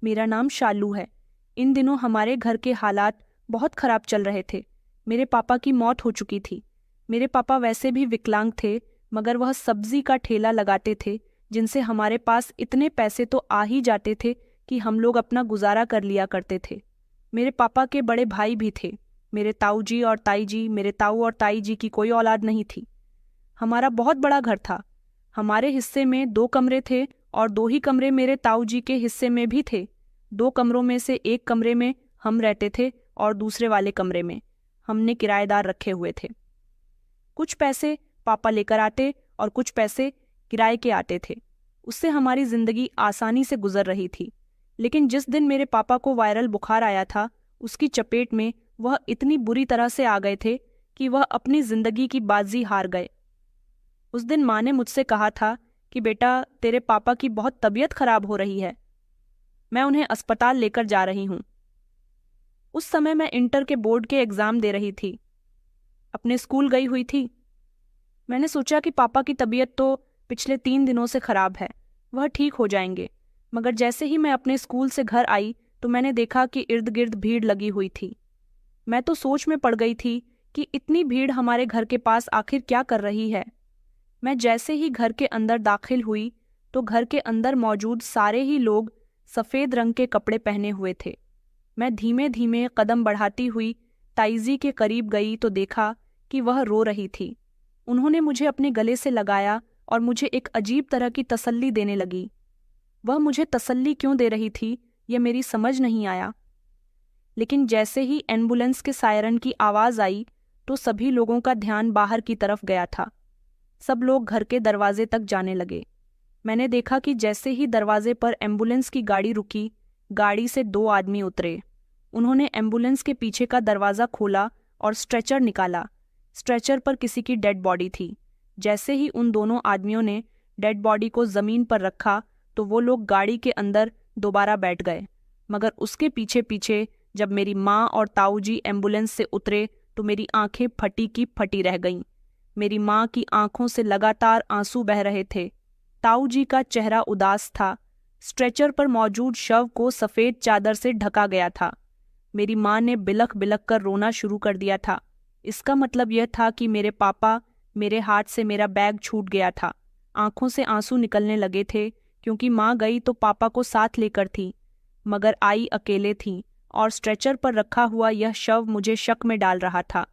मेरा नाम शालू है। इन दिनों हमारे घर के हालात बहुत खराब चल रहे थे। मेरे पापा की मौत हो चुकी थी। मेरे पापा वैसे भी विकलांग थे, मगर वह सब्जी का ठेला लगाते थे, जिनसे हमारे पास इतने पैसे तो आ ही जाते थे कि हम लोग अपना गुजारा कर लिया करते थे। मेरे पापा के बड़े भाई भी थे, मेरे ताऊ जी और ताई जी। मेरे ताऊ और ताई जी की कोई औलाद नहीं थी। हमारा बहुत बड़ा घर था। हमारे हिस्से में 2 कमरे थे और 2 ही कमरे मेरे ताऊ जी के हिस्से में भी थे। 2 कमरों में से एक कमरे में हम रहते थे और दूसरे वाले कमरे में हमने किराएदार रखे हुए थे। कुछ पैसे पापा लेकर आते और कुछ पैसे किराए के आते थे। उससे हमारी जिंदगी आसानी से गुजर रही थी। लेकिन जिस दिन मेरे पापा को वायरल बुखार आया था, उसकी चपेट में वह इतनी बुरी तरह से आ गए थे कि वह अपनी जिंदगी की बाजी हार गए। उस दिन माँ ने मुझसे कहा था कि बेटा, तेरे पापा की बहुत तबीयत खराब हो रही है, मैं उन्हें अस्पताल लेकर जा रही हूँ। उस समय मैं इंटर के बोर्ड के एग्जाम दे रही थी, अपने स्कूल गई हुई थी। मैंने सोचा कि पापा की तबीयत तो पिछले 3 दिनों से खराब है, वह ठीक हो जाएंगे। मगर जैसे ही मैं अपने स्कूल से घर आई तो मैंने देखा कि इर्द गिर्द भीड़ लगी हुई थी। मैं तो सोच में पड़ गई थी कि इतनी भीड़ हमारे घर के पास आखिर क्या कर रही है। मैं जैसे ही घर के अंदर दाखिल हुई तो घर के अंदर मौजूद सारे ही लोग सफ़ेद रंग के कपड़े पहने हुए थे। मैं धीमे धीमे कदम बढ़ाती हुई ताईजी के करीब गई तो देखा कि वह रो रही थी। उन्होंने मुझे अपने गले से लगाया और मुझे एक अजीब तरह की तसल्ली देने लगी। वह मुझे तसल्ली क्यों दे रही थी, यह मेरी समझ नहीं आया। लेकिन जैसे ही एम्बुलेंस के सायरन की आवाज़ आई तो सभी लोगों का ध्यान बाहर की तरफ गया था। सब लोग घर के दरवाजे तक जाने लगे। मैंने देखा कि जैसे ही दरवाजे पर एम्बुलेंस की गाड़ी रुकी, गाड़ी से 2 आदमी उतरे। उन्होंने एम्बुलेंस के पीछे का दरवाज़ा खोला और स्ट्रेचर निकाला। स्ट्रेचर पर किसी की डेड बॉडी थी। जैसे ही उन दोनों आदमियों ने डेड बॉडी को ज़मीन पर रखा तो वो लोग गाड़ी के अंदर दोबारा बैठ गए। मगर उसके पीछे पीछे जब मेरी माँ और ताऊ जी एम्बुलेंस से उतरे तो मेरी आंखें फटी की फटी रह गईं। मेरी माँ की आंखों से लगातार आंसू बह रहे थे। ताऊ जी का चेहरा उदास था। स्ट्रेचर पर मौजूद शव को सफ़ेद चादर से ढका गया था। मेरी माँ ने बिलख बिलख कर रोना शुरू कर दिया था। इसका मतलब यह था कि मेरे पापा, मेरे हाथ से मेरा बैग छूट गया था। आंखों से आंसू निकलने लगे थे क्योंकि माँ गई तो पापा को साथ लेकर थी, मगर आई अकेले थी और स्ट्रेचर पर रखा हुआ यह शव मुझे शक में डाल रहा था।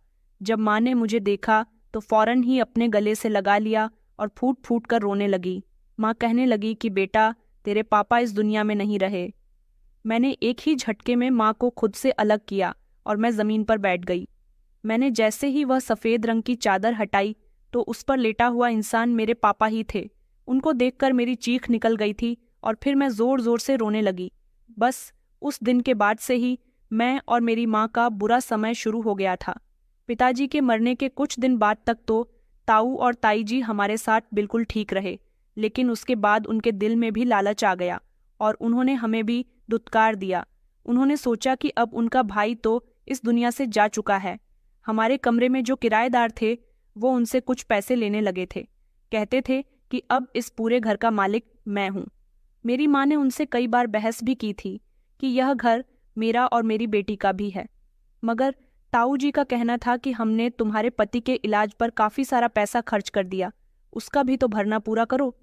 जब माँ ने मुझे देखा तो फौरन ही अपने गले से लगा लिया और फूट फूट कर रोने लगी। माँ कहने लगी कि बेटा, तेरे पापा इस दुनिया में नहीं रहे। मैंने एक ही झटके में माँ को खुद से अलग किया और मैं ज़मीन पर बैठ गई। मैंने जैसे ही वह सफ़ेद रंग की चादर हटाई तो उस पर लेटा हुआ इंसान मेरे पापा ही थे। उनको देखकर मेरी चीख निकल गई थी और फिर मैं ज़ोर ज़ोर से रोने लगी। बस उस दिन के बाद से ही मैं और मेरी माँ का बुरा समय शुरू हो गया था। पिताजी के मरने के कुछ दिन बाद तक तो ताऊ और ताई जी हमारे साथ बिल्कुल ठीक रहे, लेकिन उसके बाद उनके दिल में भी लालच आ गया और उन्होंने हमें भी दुत्कार दिया। उन्होंने सोचा कि अब उनका भाई तो इस दुनिया से जा चुका है। हमारे कमरे में जो किराएदार थे वो उनसे कुछ पैसे लेने लगे थे। कहते थे कि अब इस पूरे घर का मालिक मैं हूँ। मेरी माँ ने उनसे कई बार बहस भी की थी कि यह घर मेरा और मेरी बेटी का भी है, मगर ताऊ जी का कहना था कि हमने तुम्हारे पति के इलाज पर काफ़ी सारा पैसा खर्च कर दिया, उसका भी तो भरना पूरा करो।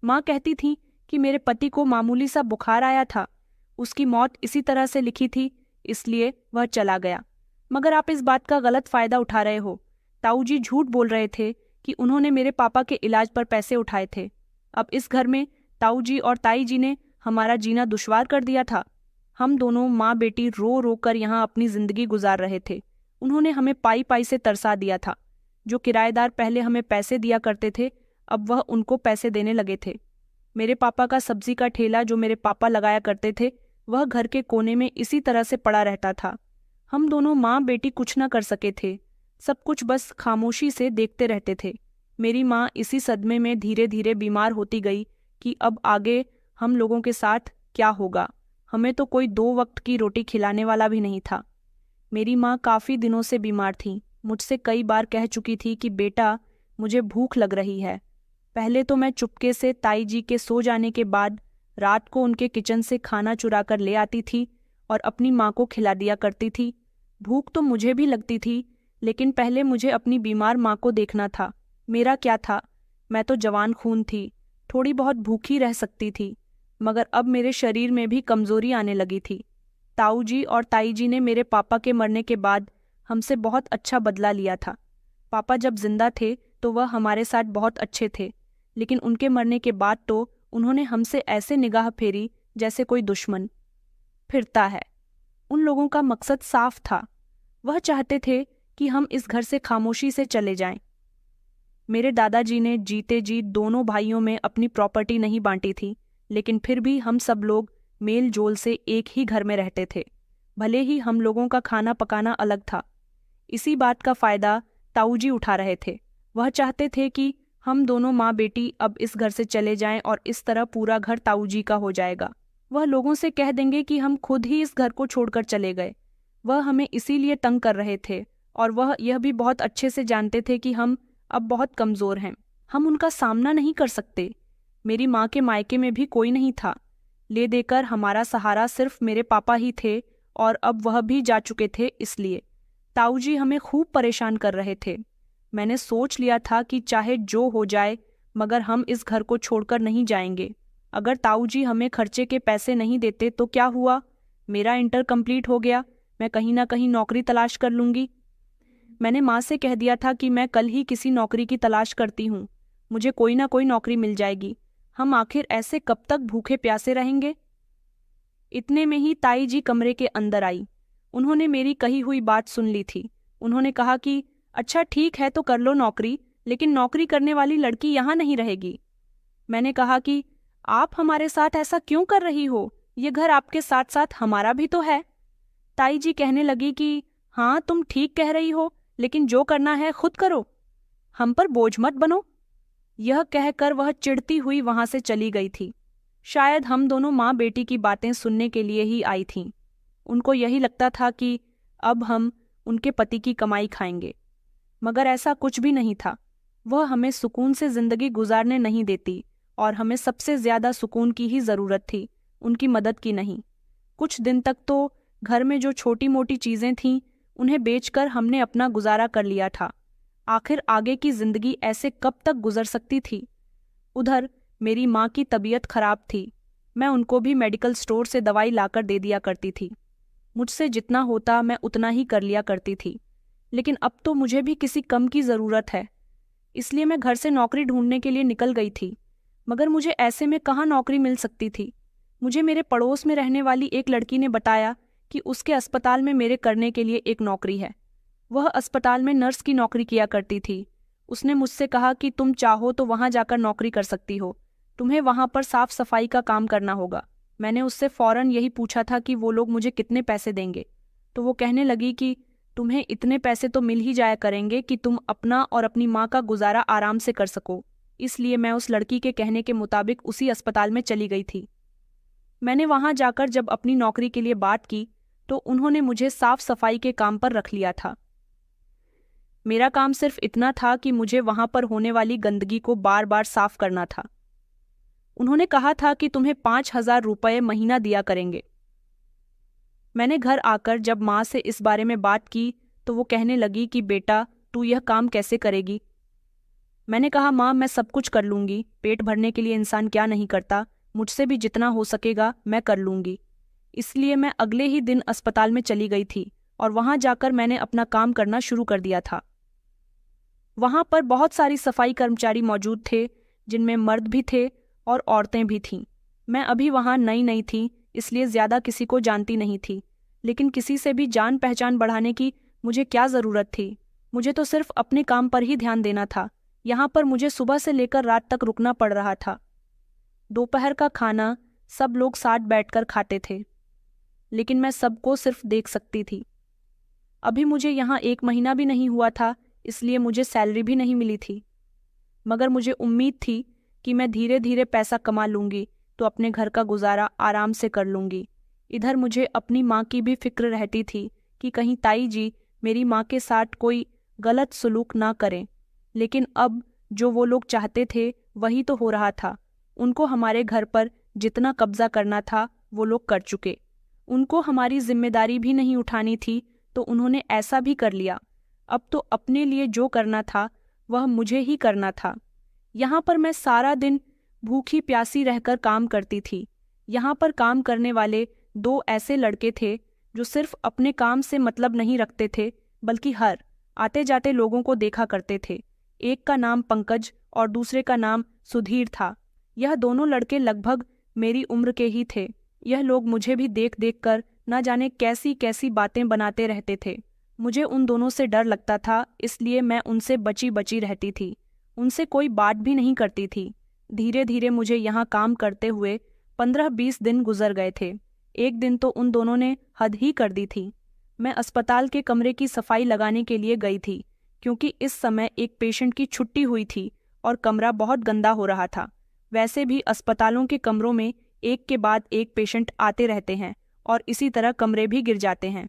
माँ कहती थी कि मेरे पति को मामूली सा बुखार आया था, उसकी मौत इसी तरह से लिखी थी, इसलिए वह चला गया। मगर आप इस बात का गलत फ़ायदा उठा रहे हो। ताऊ जी झूठ बोल रहे थे कि उन्होंने मेरे पापा के इलाज पर पैसे उठाए थे। अब इस घर में ताऊ जी और ताई जी ने हमारा जीना दुश्वार कर दिया था। हम दोनों माँ बेटी रो रो कर यहाँ अपनी ज़िंदगी गुजार रहे थे। उन्होंने हमें पाई पाई से तरसा दिया था। जो किराएदार पहले हमें पैसे दिया करते थे, अब वह उनको पैसे देने लगे थे। मेरे पापा का सब्जी का ठेला जो मेरे पापा लगाया करते थे, वह घर के कोने में इसी तरह से पड़ा रहता था। हम दोनों माँ बेटी कुछ न कर सके थे, सब कुछ बस खामोशी से देखते रहते थे। मेरी माँ इसी सदमे में धीरे धीरे बीमार होती गई कि अब आगे हम लोगों के साथ क्या होगा। हमें तो कोई 2 वक्त की रोटी खिलाने वाला भी नहीं था। मेरी माँ काफ़ी दिनों से बीमार थी। मुझसे कई बार कह चुकी थी कि बेटा, मुझे भूख लग रही है। पहले तो मैं चुपके से ताई जी के सो जाने के बाद रात को उनके किचन से खाना चुरा कर ले आती थी और अपनी माँ को खिला दिया करती थी। भूख तो मुझे भी लगती थी, लेकिन पहले मुझे अपनी बीमार माँ को देखना था। मेरा क्या था, मैं तो जवान खून थी, थोड़ी बहुत भूखी रह सकती थी, मगर अब मेरे शरीर में भी कमजोरी आने लगी थी। ताऊ जी और ताई जी ने मेरे पापा के मरने के बाद हमसे बहुत अच्छा बदला लिया था। पापा जब जिंदा थे तो वह हमारे साथ बहुत अच्छे थे, लेकिन उनके मरने के बाद तो उन्होंने हमसे ऐसे निगाह फेरी जैसे कोई दुश्मन फिरता है। उन लोगों का मकसद साफ था, वह चाहते थे कि हम इस घर से खामोशी से चले जाएं। मेरे दादाजी ने जीते जी दोनों भाइयों में अपनी प्रॉपर्टी नहीं बांटी थी, लेकिन फिर भी हम सब लोग मेल जोल से एक ही घर में रहते थे, भले ही हम लोगों का खाना पकाना अलग था। इसी बात का फायदा ताऊ जी उठा रहे थे। वह चाहते थे कि हम दोनों माँ बेटी अब इस घर से चले जाएं और इस तरह पूरा घर ताऊ जी का हो जाएगा। वह लोगों से कह देंगे कि हम खुद ही इस घर को छोड़कर चले गए। वह हमें इसीलिए तंग कर रहे थे और वह यह भी बहुत अच्छे से जानते थे कि हम अब बहुत कमज़ोर हैं, हम उनका सामना नहीं कर सकते। मेरी माँ के मायके में भी कोई नहीं था, ले देकर हमारा सहारा सिर्फ मेरे पापा ही थे और अब वह भी जा चुके थे, इसलिए ताऊ जी हमें खूब परेशान कर रहे थे। मैंने सोच लिया था कि चाहे जो हो जाए मगर हम इस घर को छोड़कर नहीं जाएंगे। अगर ताऊ जी हमें खर्चे के पैसे नहीं देते तो क्या हुआ, मेरा इंटर कंप्लीट हो गया, मैं कहीं ना कहीं नौकरी तलाश कर लूँगी। मैंने माँ से कह दिया था कि मैं कल ही किसी नौकरी की तलाश करती हूँ, मुझे कोई ना कोई नौकरी मिल जाएगी। हम आखिर ऐसे कब तक भूखे प्यासे रहेंगे। इतने में ही ताई जी कमरे के अंदर आई। उन्होंने मेरी कही हुई बात सुन ली थी। उन्होंने कहा कि अच्छा ठीक है तो कर लो नौकरी, लेकिन नौकरी करने वाली लड़की यहाँ नहीं रहेगी। मैंने कहा कि आप हमारे साथ ऐसा क्यों कर रही हो, ये घर आपके साथ साथ हमारा भी तो है। ताई जी कहने लगी कि हाँ तुम ठीक कह रही हो, लेकिन जो करना है खुद करो, हम पर बोझ मत बनो। यह कहकर वह चिढ़ती हुई वहां से चली गई थी। शायद हम दोनों माँ बेटी की बातें सुनने के लिए ही आई थीं। उनको यही लगता था कि अब हम उनके पति की कमाई खाएंगे, मगर ऐसा कुछ भी नहीं था। वह हमें सुकून से जिंदगी गुजारने नहीं देती और हमें सबसे ज्यादा सुकून की ही जरूरत थी, उनकी मदद की नहीं। कुछ दिन तक तो घर में जो छोटी मोटी चीजें थीं उन्हें बेचकर हमने अपना गुजारा कर लिया था। आखिर आगे की जिंदगी ऐसे कब तक गुजर सकती थी। उधर मेरी माँ की तबीयत खराब थी, मैं उनको भी मेडिकल स्टोर से दवाई लाकर दे दिया करती थी। मुझसे जितना होता मैं उतना ही कर लिया करती थी, लेकिन अब तो मुझे भी किसी कम की ज़रूरत है, इसलिए मैं घर से नौकरी ढूंढने के लिए निकल गई थी। मगर मुझे ऐसे में कहाँ नौकरी मिल सकती थी। मुझे मेरे पड़ोस में रहने वाली एक लड़की ने बताया कि उसके अस्पताल में मेरे करने के लिए एक नौकरी है। वह अस्पताल में नर्स की नौकरी किया करती थी। उसने मुझसे कहा कि तुम चाहो तो वहाँ जाकर नौकरी कर सकती हो, तुम्हें वहाँ पर साफ सफाई का काम करना होगा। मैंने उससे फ़ौरन यही पूछा था कि वो लोग मुझे कितने पैसे देंगे, तो वो कहने लगी कि तुम्हें इतने पैसे तो मिल ही जाया करेंगे कि तुम अपना और अपनी माँ का गुजारा आराम से कर सको। इसलिए मैं उस लड़की के कहने के मुताबिक उसी अस्पताल में चली गई थी। मैंने वहाँ जाकर जब अपनी नौकरी के लिए बात की तो उन्होंने मुझे साफ सफाई के काम पर रख लिया था। मेरा काम सिर्फ इतना था कि मुझे वहां पर होने वाली गंदगी को बार बार साफ करना था। उन्होंने कहा था कि तुम्हें 5,000 रुपये महीना दिया करेंगे। मैंने घर आकर जब माँ से इस बारे में बात की तो वो कहने लगी कि बेटा तू यह काम कैसे करेगी। मैंने कहा माँ मैं सब कुछ कर लूँगी, पेट भरने के लिए इंसान क्या नहीं करता, मुझसे भी जितना हो सकेगा मैं कर लूँगी। इसलिए मैं अगले ही दिन अस्पताल में चली गई थी और वहाँ जाकर मैंने अपना काम करना शुरू कर दिया था। वहाँ पर बहुत सारी सफाई कर्मचारी मौजूद थे, जिनमें मर्द भी थे और औरतें भी थीं। मैं अभी वहाँ नई नई थी, इसलिए ज़्यादा किसी को जानती नहीं थी, लेकिन किसी से भी जान पहचान बढ़ाने की मुझे क्या ज़रूरत थी। मुझे तो सिर्फ अपने काम पर ही ध्यान देना था। यहाँ पर मुझे सुबह से लेकर रात तक रुकना पड़ रहा था। दोपहर का खाना सब लोग साथ बैठकर खाते थे, लेकिन मैं सबको सिर्फ देख सकती थी। अभी मुझे यहाँ 1 महीना भी नहीं हुआ था, इसलिए मुझे सैलरी भी नहीं मिली थी, मगर मुझे उम्मीद थी कि मैं धीरे धीरे पैसा कमा लूँगी तो अपने घर का गुजारा आराम से कर लूँगी। इधर मुझे अपनी माँ की भी फिक्र रहती थी कि कहीं ताई जी मेरी माँ के साथ कोई गलत सलूक ना करें, लेकिन अब जो वो लोग चाहते थे वही तो हो रहा था। उनको हमारे घर पर जितना कब्जा करना था वो लोग कर चुके। उनको हमारी जिम्मेदारी भी नहीं उठानी थी तो उन्होंने ऐसा भी कर लिया। अब तो अपने लिए जो करना था वह मुझे ही करना था। यहाँ पर मैं सारा दिन भूखी प्यासी रहकर काम करती थी। यहाँ पर काम करने वाले 2 ऐसे लड़के थे जो सिर्फ अपने काम से मतलब नहीं रखते थे, बल्कि हर आते जाते लोगों को देखा करते थे। एक का नाम पंकज और दूसरे का नाम सुधीर था। यह दोनों लड़के लगभग मेरी उम्र के ही थे। यह लोग मुझे भी देख देख कर न जाने कैसी कैसी बातें बनाते रहते थे। मुझे उन दोनों से डर लगता था, इसलिए मैं उनसे बची बची रहती थी। उनसे कोई बात भी नहीं करती थी। धीरे धीरे मुझे यहाँ काम करते हुए 15-20 दिन गुजर गए थे। एक दिन तो उन दोनों ने हद ही कर दी थी। मैं अस्पताल के कमरे की सफाई लगाने के लिए गई थी, क्योंकि इस समय एक पेशेंट की छुट्टी हुई थी और कमरा बहुत गंदा हो रहा था। वैसे भी अस्पतालों के कमरों में एक के बाद एक पेशेंट आते रहते हैं और इसी तरह कमरे भी गिर जाते हैं।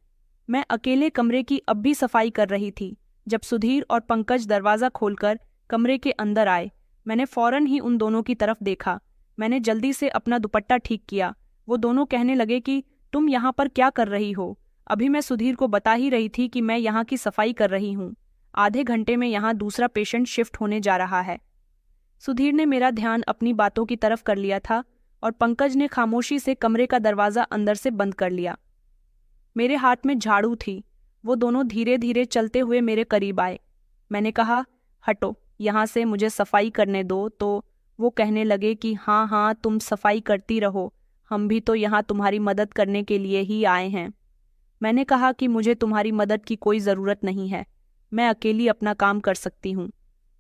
मैं अकेले कमरे की अब भी सफाई कर रही थी जब सुधीर और पंकज दरवाज़ा खोलकर कमरे के अंदर आए। मैंने फौरन ही उन दोनों की तरफ देखा। मैंने जल्दी से अपना दुपट्टा ठीक किया। वो दोनों कहने लगे कि तुम यहाँ पर क्या कर रही हो? अभी मैं सुधीर को बता ही रही थी कि मैं यहाँ की सफाई कर रही हूँ। आधे घंटे में यहाँ दूसरा पेशेंट शिफ्ट होने जा रहा है। सुधीर ने मेरा ध्यान अपनी बातों की तरफ कर लिया था और पंकज ने खामोशी से कमरे का दरवाज़ा अंदर से बंद कर लिया। मेरे हाथ में झाड़ू थी। वो दोनों धीरे धीरे चलते हुए मेरे करीब आए। मैंने कहा, हटो यहाँ से, मुझे सफाई करने दो। तो वो कहने लगे कि हाँ हाँ, तुम सफाई करती रहो, हम भी तो यहाँ तुम्हारी मदद करने के लिए ही आए हैं। मैंने कहा कि मुझे तुम्हारी मदद की कोई ज़रूरत नहीं है, मैं अकेली अपना काम कर सकती हूँ।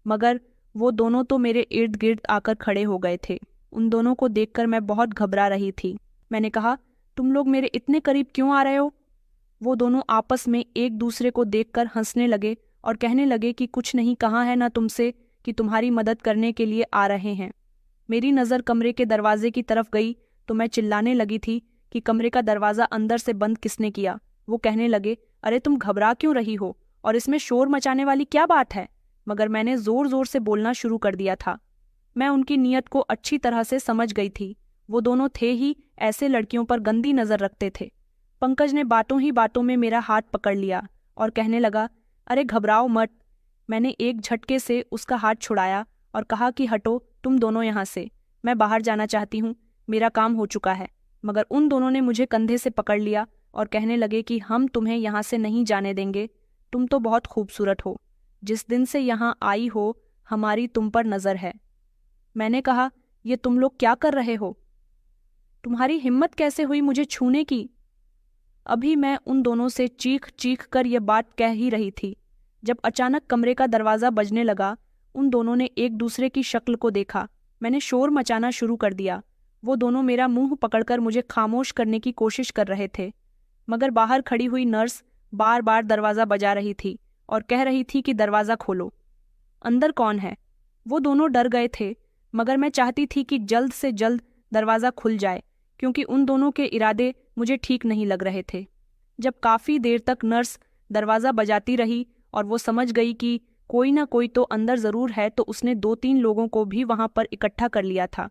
मगर वो दोनों तो मेरे इर्द गिर्द आकर खड़े हो गए थे। उन दोनों को देखकर मैं बहुत घबरा रही थी। मैंने कहा, तुम लोग मेरे इतने करीब क्यों आ रहे हो? वो दोनों आपस में एक दूसरे को देखकर हंसने लगे और कहने लगे कि कुछ नहीं कहा है ना तुमसे कि तुम्हारी मदद करने के लिए आ रहे हैं। मेरी नज़र कमरे के दरवाजे की तरफ गई तो मैं चिल्लाने लगी थी कि कमरे का दरवाज़ा अंदर से बंद किसने किया? वो कहने लगे, अरे तुम घबरा क्यों रही हो और इसमें शोर मचाने वाली क्या बात है? मगर मैंने ज़ोर ज़ोर से बोलना शुरू कर दिया था। मैं उनकी नीयत को अच्छी तरह से समझ गई थी। वो दोनों थे ही ऐसे लड़कियों पर गंदी नज़र रखते थे। पंकज ने बातों ही बातों में मेरा हाथ पकड़ लिया और कहने लगा, अरे घबराओ मत। मैंने एक झटके से उसका हाथ छुड़ाया और कहा कि हटो तुम दोनों यहाँ से, मैं बाहर जाना चाहती हूँ, मेरा काम हो चुका है। मगर उन दोनों ने मुझे कंधे से पकड़ लिया और कहने लगे कि हम तुम्हें यहाँ से नहीं जाने देंगे। तुम तो बहुत खूबसूरत हो, जिस दिन से यहाँ आई हो हमारी तुम पर नज़र है। मैंने कहा, ये तुम लोग क्या कर रहे हो? तुम्हारी हिम्मत कैसे हुई मुझे छूने की? अभी मैं उन दोनों से चीख चीख कर यह बात कह ही रही थी जब अचानक कमरे का दरवाज़ा बजने लगा। उन दोनों ने एक दूसरे की शक्ल को देखा। मैंने शोर मचाना शुरू कर दिया। वो दोनों मेरा मुंह पकड़कर मुझे खामोश करने की कोशिश कर रहे थे, मगर बाहर खड़ी हुई नर्स बार बार दरवाज़ा बजा रही थी और कह रही थी कि दरवाज़ा खोलो, अंदर कौन है? वो दोनों डर गए थे, मगर मैं चाहती थी कि जल्द से जल्द दरवाज़ा खुल जाए, क्योंकि उन दोनों के इरादे मुझे ठीक नहीं लग रहे थे। जब काफ़ी देर तक नर्स दरवाज़ा बजाती रही और वो समझ गई कि कोई ना कोई तो अंदर ज़रूर है, तो उसने 2-3 लोगों को भी वहाँ पर इकट्ठा कर लिया था।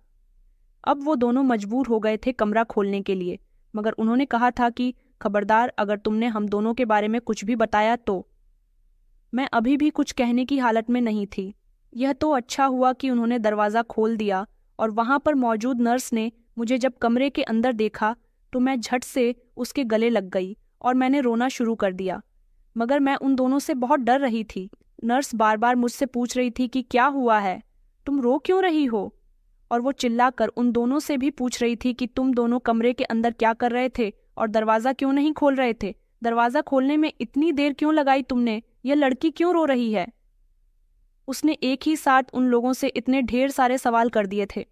अब वो दोनों मजबूर हो गए थे कमरा खोलने के लिए, मगर उन्होंने कहा था कि खबरदार, अगर तुमने हम दोनों के बारे में कुछ भी बताया तो। मैं अभी भी कुछ कहने की हालत में नहीं थी। यह तो अच्छा हुआ कि उन्होंने दरवाज़ा खोल दिया और वहाँ पर मौजूद नर्स ने मुझे जब कमरे के अंदर देखा तो मैं झट से उसके गले लग गई और मैंने रोना शुरू कर दिया। मगर मैं उन दोनों से बहुत डर रही थी। नर्स बार बार मुझसे पूछ रही थी कि क्या हुआ है, तुम रो क्यों रही हो? और वो चिल्लाकर उन दोनों से भी पूछ रही थी कि तुम दोनों कमरे के अंदर क्या कर रहे थे और दरवाज़ा क्यों नहीं खोल रहे थे? दरवाज़ा खोलने में इतनी देर क्यों लगाई तुमने? यह लड़की क्यों रो रही है? उसने एक ही साथ उन लोगों से इतने ढेर सारे सवाल कर दिए थे।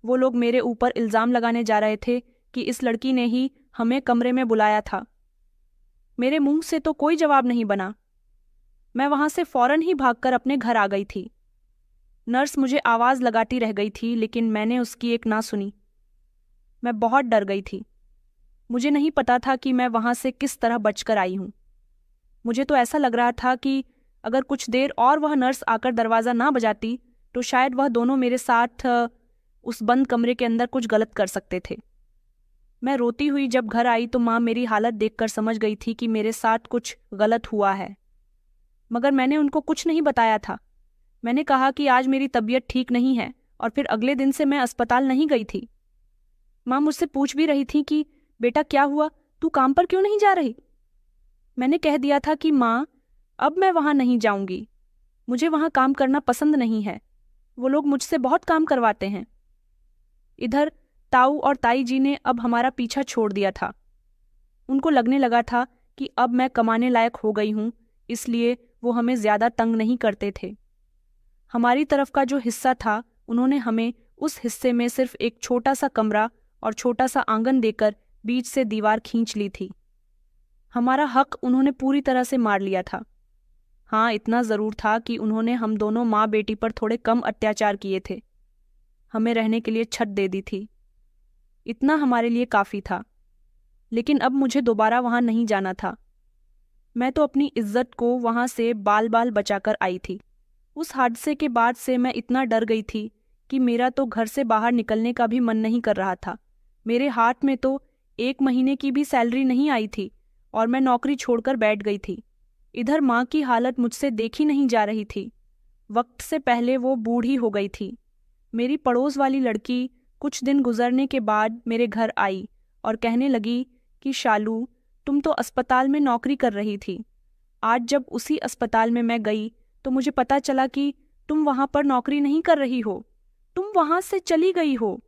वो लोग मेरे ऊपर इल्ज़ाम लगाने जा रहे थे कि इस लड़की ने ही हमें कमरे में बुलाया था। मेरे मुंह से तो कोई जवाब नहीं बना। मैं वहां से फौरन ही भागकर अपने घर आ गई थी। नर्स मुझे आवाज़ लगाती रह गई थी, लेकिन मैंने उसकी एक ना सुनी। मैं बहुत डर गई थी। मुझे नहीं पता था कि मैं वहां से किस तरह बचकर आई हूँ। मुझे तो ऐसा लग रहा था कि अगर कुछ देर और वह नर्स आकर दरवाज़ा ना बजाती तो शायद वह दोनों मेरे साथ उस बंद कमरे के अंदर कुछ गलत कर सकते थे। मैं रोती हुई जब घर आई तो माँ मेरी हालत देखकर समझ गई थी कि मेरे साथ कुछ गलत हुआ है, मगर मैंने उनको कुछ नहीं बताया था। मैंने कहा कि आज मेरी तबीयत ठीक नहीं है और फिर अगले दिन से मैं अस्पताल नहीं गई थी। माँ मुझसे पूछ भी रही थी कि बेटा क्या हुआ, तू काम पर क्यों नहीं जा रही? मैंने कह दिया था कि माँ, अब मैं वहाँ नहीं जाऊंगी, मुझे वहाँ काम करना पसंद नहीं है, वो लोग मुझसे बहुत काम करवाते हैं। इधर ताऊ और ताई जी ने अब हमारा पीछा छोड़ दिया था। उनको लगने लगा था कि अब मैं कमाने लायक हो गई हूँ, इसलिए वो हमें ज्यादा तंग नहीं करते थे। हमारी तरफ का जो हिस्सा था, उन्होंने हमें उस हिस्से में सिर्फ एक छोटा सा कमरा और छोटा सा आंगन देकर बीच से दीवार खींच ली थी। हमारा हक उन्होंने पूरी तरह से मार लिया था। हाँ, इतना ज़रूर था कि उन्होंने हम दोनों माँ बेटी पर थोड़े कम अत्याचार किए थे। हमें रहने के लिए छत दे दी थी। इतना हमारे लिए काफ़ी था। लेकिन अब मुझे दोबारा वहाँ नहीं जाना था। मैं तो अपनी इज्जत को वहाँ से बाल बाल बचाकर आई थी। उस हादसे के बाद से मैं इतना डर गई थी कि मेरा तो घर से बाहर निकलने का भी मन नहीं कर रहा था। मेरे हाथ में तो 1 महीने की भी सैलरी नहीं आई थी और मैं नौकरी छोड़कर बैठ गई थी। इधर माँ की हालत मुझसे देखी नहीं जा रही थी। वक्त से पहले वो बूढ़ी हो गई थी। मेरी पड़ोस वाली लड़की कुछ दिन गुजरने के बाद मेरे घर आई और कहने लगी कि शालू, तुम तो अस्पताल में नौकरी कर रही थी। आज जब उसी अस्पताल में मैं गई तो मुझे पता चला कि तुम वहाँ पर नौकरी नहीं कर रही हो, तुम वहाँ से चली गई हो।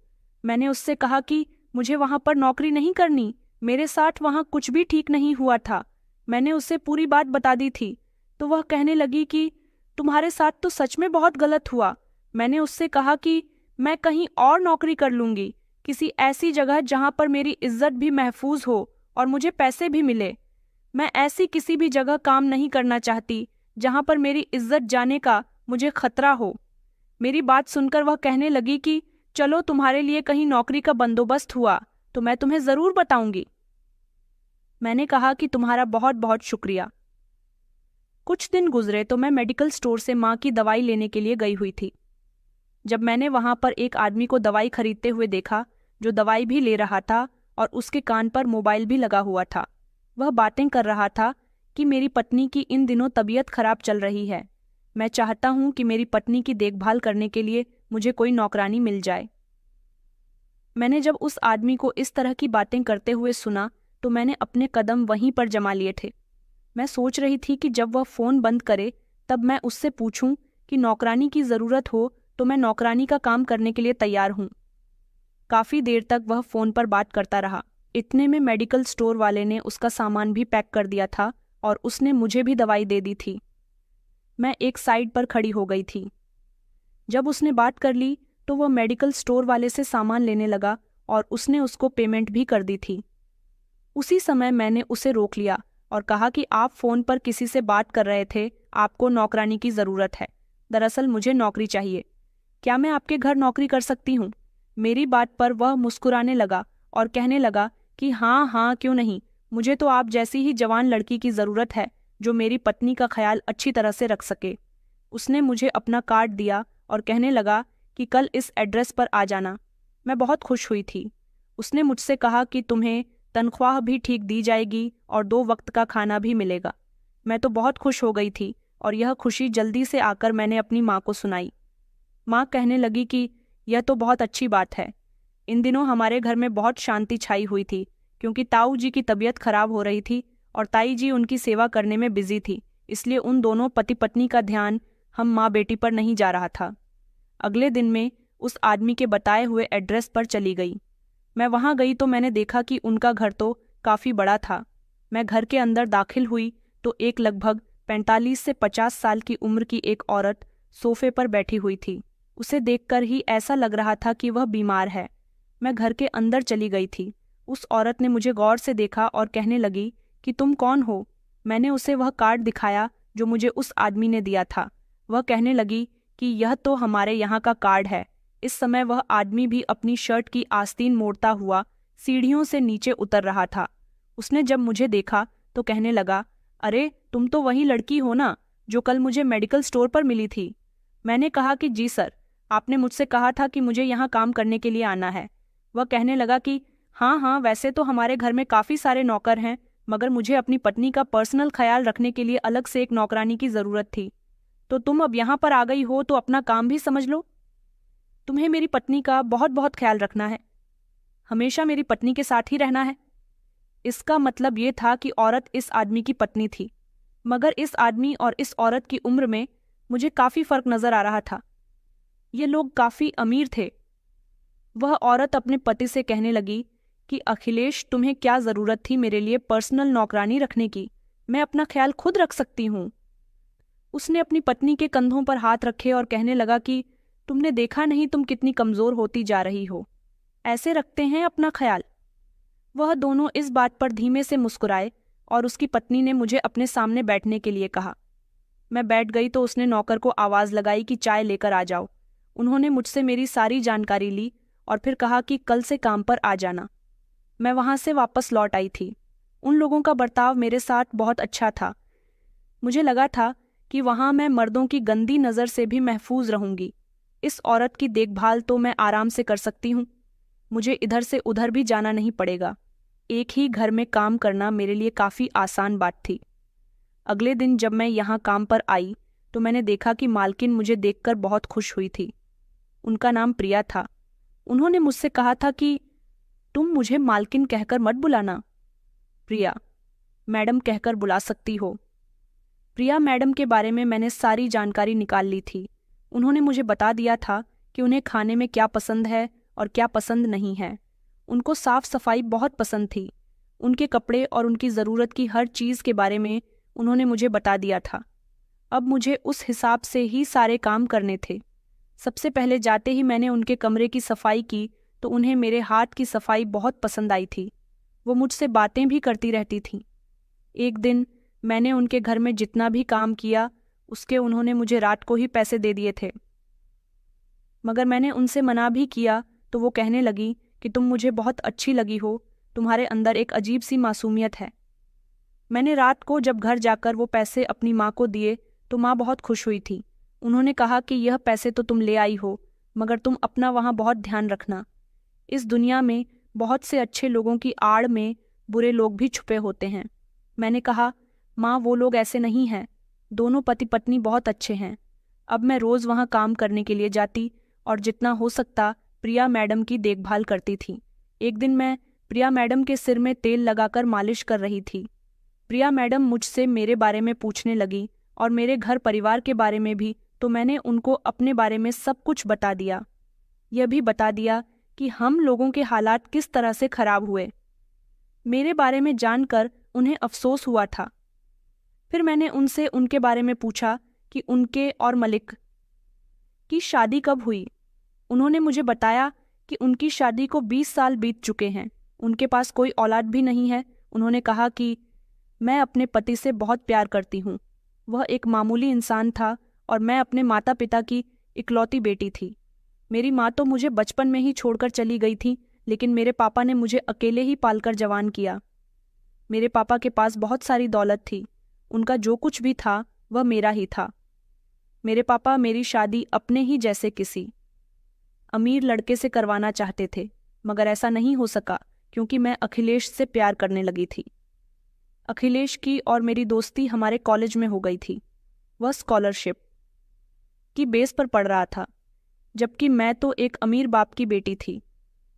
मैंने उससे कहा कि मुझे वहाँ पर नौकरी नहीं करनी, मेरे साथ वहाँ कुछ भी ठीक नहीं हुआ था। मैंने उससे पूरी बात बता दी थी तो वह कहने लगी कि तुम्हारे साथ तो सच में बहुत गलत हुआ। मैंने उससे कहा कि मैं कहीं और नौकरी कर लूँगी, किसी ऐसी जगह जहाँ पर मेरी इज्जत भी महफूज हो और मुझे पैसे भी मिले। मैं ऐसी किसी भी जगह काम नहीं करना चाहती जहाँ पर मेरी इज्जत जाने का मुझे खतरा हो। मेरी बात सुनकर वह कहने लगी कि चलो, तुम्हारे लिए कहीं नौकरी का बंदोबस्त हुआ तो मैं तुम्हें ज़रूर बताऊंगी। मैंने कहा कि तुम्हारा बहुत बहुत शुक्रिया। कुछ दिन गुजरे तो मैं मेडिकल स्टोर से माँ की दवाई लेने के लिए गई हुई थी। जब मैंने वहां पर एक आदमी को दवाई खरीदते हुए देखा, जो दवाई भी ले रहा था और उसके कान पर मोबाइल भी लगा हुआ था। वह बातें कर रहा था कि मेरी पत्नी की इन दिनों तबीयत खराब चल रही है, मैं चाहता हूं कि मेरी पत्नी की देखभाल करने के लिए मुझे कोई नौकरानी मिल जाए। मैंने जब उस आदमी को इस तरह की बातें करते हुए सुना तो मैंने अपने कदम वहीं पर जमा लिए थे। मैं सोच रही थी कि जब वह फ़ोन बंद करे तब मैं उससे पूछूं कि नौकरानी की ज़रूरत हो तो मैं नौकरानी का काम करने के लिए तैयार हूं। काफ़ी देर तक वह फ़ोन पर बात करता रहा। इतने में मेडिकल स्टोर वाले ने उसका सामान भी पैक कर दिया था और उसने मुझे भी दवाई दे दी थी। मैं एक साइड पर खड़ी हो गई थी। जब उसने बात कर ली तो वह मेडिकल स्टोर वाले से सामान लेने लगा और उसने उसको पेमेंट भी कर दी थी। उसी समय मैंने उसे रोक लिया और कहा कि आप फ़ोन पर किसी से बात कर रहे थे, आपको नौकरानी की ज़रूरत है। दरअसल मुझे नौकरी चाहिए। क्या मैं आपके घर नौकरी कर सकती हूँ? मेरी बात पर वह मुस्कुराने लगा और कहने लगा कि हाँ हाँ, क्यों नहीं, मुझे तो आप जैसी ही जवान लड़की की ज़रूरत है जो मेरी पत्नी का ख्याल अच्छी तरह से रख सके। उसने मुझे अपना कार्ड दिया और कहने लगा कि कल इस एड्रेस पर आ जाना। मैं बहुत खुश हुई थी। उसने मुझसे कहा कि तुम्हें तनख्वाह भी ठीक दी जाएगी और 2 वक्त का खाना भी मिलेगा। मैं तो बहुत खुश हो गई थी और यह खुशी जल्दी से आकर मैंने अपनी माँ को सुनाई। माँ कहने लगी कि यह तो बहुत अच्छी बात है। इन दिनों हमारे घर में बहुत शांति छाई हुई थी क्योंकि ताऊ जी की तबीयत खराब हो रही थी और ताई जी उनकी सेवा करने में बिजी थी, इसलिए उन दोनों पति पत्नी का ध्यान हम माँ बेटी पर नहीं जा रहा था। अगले दिन में उस आदमी के बताए हुए एड्रेस पर चली गई। मैं वहां गई तो मैंने देखा कि उनका घर तो काफ़ी बड़ा था। मैं घर के अंदर दाखिल हुई तो एक लगभग 45 से 50 साल की उम्र की एक औरत सोफे पर बैठी हुई थी। उसे देखकर ही ऐसा लग रहा था कि वह बीमार है। मैं घर के अंदर चली गई थी। उस औरत ने मुझे गौर से देखा और कहने लगी कि तुम कौन हो? मैंने उसे वह कार्ड दिखाया जो मुझे उस आदमी ने दिया था। वह कहने लगी कि यह तो हमारे यहाँ का कार्ड है। इस समय वह आदमी भी अपनी शर्ट की आस्तीन मोड़ता हुआ सीढ़ियों से नीचे उतर रहा था। उसने जब मुझे देखा तो कहने लगा, अरे तुम तो वही लड़की हो ना जो कल मुझे मेडिकल स्टोर पर मिली थी। मैंने कहा कि जी सर, आपने मुझसे कहा था कि मुझे यहाँ काम करने के लिए आना है। वह कहने लगा कि हाँ हाँ, वैसे तो हमारे घर में काफ़ी सारे नौकर हैं, मगर मुझे अपनी पत्नी का पर्सनल ख्याल रखने के लिए अलग से एक नौकरानी की ज़रूरत थी। तो तुम अब यहाँ पर आ गई हो तो अपना काम भी समझ लो। तुम्हें मेरी पत्नी का बहुत बहुत ख्याल रखना है, हमेशा मेरी पत्नी के साथ ही रहना है। इसका मतलब ये था कि औरत इस आदमी की पत्नी थी, मगर इस आदमी और इस औरत की उम्र में मुझे काफ़ी फर्क नज़र आ रहा था। ये लोग काफ़ी अमीर थे। वह औरत अपने पति से कहने लगी कि अखिलेश, तुम्हें क्या ज़रूरत थी मेरे लिए पर्सनल नौकरानी रखने की? मैं अपना ख्याल खुद रख सकती हूँ। उसने अपनी पत्नी के कंधों पर हाथ रखे और कहने लगा कि तुमने देखा नहीं तुम कितनी कमज़ोर होती जा रही हो, ऐसे रखते हैं अपना ख्याल। वह दोनों इस बात पर धीमे से मुस्कुराए और उसकी पत्नी ने मुझे अपने सामने बैठने के लिए कहा। मैं बैठ गई तो उसने नौकर को आवाज़ लगाई कि चाय लेकर आ जाओ। उन्होंने मुझसे मेरी सारी जानकारी ली और फिर कहा कि कल से काम पर आ जाना। मैं वहाँ से वापस लौट आई थी। उन लोगों का बर्ताव मेरे साथ बहुत अच्छा था। मुझे लगा था कि वहाँ मैं मर्दों की गंदी नज़र से भी महफूज रहूंगी। इस औरत की देखभाल तो मैं आराम से कर सकती हूँ। मुझे इधर से उधर भी जाना नहीं पड़ेगा। एक ही घर में काम करना मेरे लिए काफ़ी आसान बात थी। अगले दिन जब मैं यहाँ काम पर आई तो मैंने देखा कि मालकिन मुझे देखकर बहुत खुश हुई थी। उनका नाम प्रिया था। उन्होंने मुझसे कहा था कि तुम मुझे मालकिन कहकर मत बुलाना, प्रिया मैडम कहकर बुला सकती हो। प्रिया मैडम के बारे में मैंने सारी जानकारी निकाल ली थी। उन्होंने मुझे बता दिया था कि उन्हें खाने में क्या पसंद है और क्या पसंद नहीं है। उनको साफ सफाई बहुत पसंद थी। उनके कपड़े और उनकी ज़रूरत की हर चीज़ के बारे में उन्होंने मुझे बता दिया था। अब मुझे उस हिसाब से ही सारे काम करने थे। सबसे पहले जाते ही मैंने उनके कमरे की सफाई की तो उन्हें मेरे हाथ की सफाई बहुत पसंद आई थी। वो मुझसे बातें भी करती रहती थीं। एक दिन मैंने उनके घर में जितना भी काम किया उसके उन्होंने मुझे रात को ही पैसे दे दिए थे, मगर मैंने उनसे मना भी किया तो वो कहने लगी कि तुम मुझे बहुत अच्छी लगी हो, तुम्हारे अंदर एक अजीब सी मासूमियत है। मैंने रात को जब घर जाकर वो पैसे अपनी माँ को दिए तो माँ बहुत खुश हुई थी। उन्होंने कहा कि यह पैसे तो तुम ले आई हो, मगर तुम अपना वहाँ बहुत ध्यान रखना। इस दुनिया में बहुत से अच्छे लोगों की आड़ में बुरे लोग भी छुपे होते हैं। मैंने कहा, माँ वो लोग ऐसे नहीं हैं, दोनों पति पत्नी बहुत अच्छे हैं। अब मैं रोज़ वहाँ काम करने के लिए जाती और जितना हो सकता प्रिया मैडम की देखभाल करती थी। एक दिन मैं प्रिया मैडम के सिर में तेल लगाकर मालिश कर रही थी। प्रिया मैडम मुझसे मेरे बारे में पूछने लगी और मेरे घर परिवार के बारे में भी, तो मैंने उनको अपने बारे में सब कुछ बता दिया। यह भी बता दिया कि हम लोगों के हालात किस तरह से खराब हुए। मेरे बारे में जानकर उन्हें अफसोस हुआ था। फिर मैंने उनसे उनके बारे में पूछा कि उनके और मलिक की शादी कब हुई। उन्होंने मुझे बताया कि उनकी शादी को 20 साल बीत चुके हैं, उनके पास कोई औलाद भी नहीं है। उन्होंने कहा कि मैं अपने पति से बहुत प्यार करती हूँ। वह एक मामूली इंसान था और मैं अपने माता पिता की इकलौती बेटी थी। मेरी माँ तो मुझे बचपन में ही छोड़कर चली गई थी, लेकिन मेरे पापा ने मुझे अकेले ही पालकर जवान किया। मेरे पापा के पास बहुत सारी दौलत थी। उनका जो कुछ भी था वह मेरा ही था। मेरे पापा मेरी शादी अपने ही जैसे किसी अमीर लड़के से करवाना चाहते थे, मगर ऐसा नहीं हो सका क्योंकि मैं अखिलेश से प्यार करने लगी थी। अखिलेश की और मेरी दोस्ती हमारे कॉलेज में हो गई थी। वह स्कॉलरशिप की बेस पर पढ़ रहा था, जबकि मैं तो एक अमीर बाप की बेटी थी।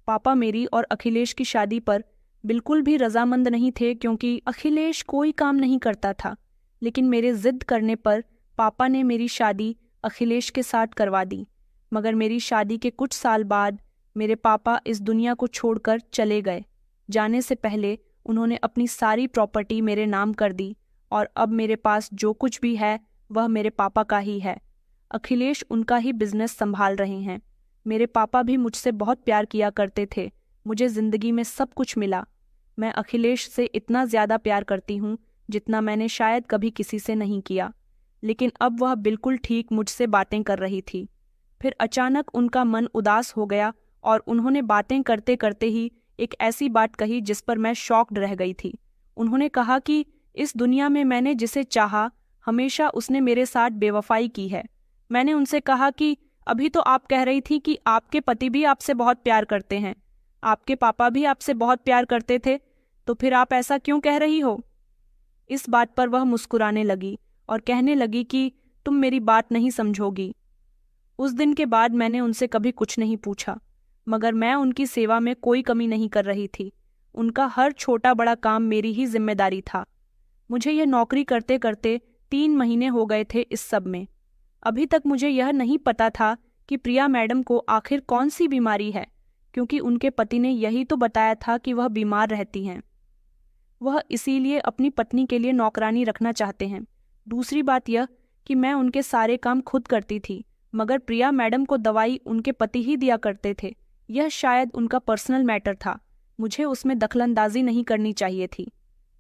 पापा मेरी और अखिलेश की शादी पर बिल्कुल भी रजामंद नहीं थे क्योंकि अखिलेश कोई काम नहीं करता था, लेकिन मेरे जिद करने पर पापा ने मेरी शादी अखिलेश के साथ करवा दी। मगर मेरी शादी के कुछ साल बाद मेरे पापा इस दुनिया को छोड़कर चले गए। जाने से पहले उन्होंने अपनी सारी प्रॉपर्टी मेरे नाम कर दी और अब मेरे पास जो कुछ भी है वह मेरे पापा का ही है। अखिलेश उनका ही बिजनेस संभाल रहे हैं। मेरे पापा भी मुझसे बहुत प्यार किया करते थे। मुझे ज़िंदगी में सब कुछ मिला। मैं अखिलेश से इतना ज़्यादा प्यार करती हूँ जितना मैंने शायद कभी किसी से नहीं किया। लेकिन अब वह बिल्कुल ठीक मुझसे बातें कर रही थी। फिर अचानक उनका मन उदास हो गया और उन्होंने बातें करते करते ही एक ऐसी बात कही जिस पर मैं शॉक्ड रह गई थी। उन्होंने कहा कि इस दुनिया में मैंने जिसे चाहा हमेशा उसने मेरे साथ बेवफाई की है। मैंने उनसे कहा कि अभी तो आप कह रही थी कि आपके पति भी आपसे बहुत प्यार करते हैं, आपके पापा भी आपसे बहुत प्यार करते थे, तो फिर आप ऐसा क्यों कह रही हो? इस बात पर वह मुस्कुराने लगी और कहने लगी कि तुम मेरी बात नहीं समझोगी। उस दिन के बाद मैंने उनसे कभी कुछ नहीं पूछा, मगर मैं उनकी सेवा में कोई कमी नहीं कर रही थी। उनका हर छोटा बड़ा काम मेरी ही जिम्मेदारी था। मुझे यह नौकरी करते करते 3 महीने हो गए थे इस सब में। अभी तक मुझे यह नहीं पता था कि प्रिया मैडम को आखिर कौन सी बीमारी है, क्योंकि उनके पति ने यही तो बताया था कि वह बीमार रहती हैं। वह इसीलिए अपनी पत्नी के लिए नौकरानी रखना चाहते हैं। दूसरी बात यह कि मैं उनके सारे काम खुद करती थी, मगर प्रिया मैडम को दवाई उनके पति ही दिया करते थे। यह शायद उनका पर्सनल मैटर था, मुझे उसमें दखलंदाजी नहीं करनी चाहिए थी।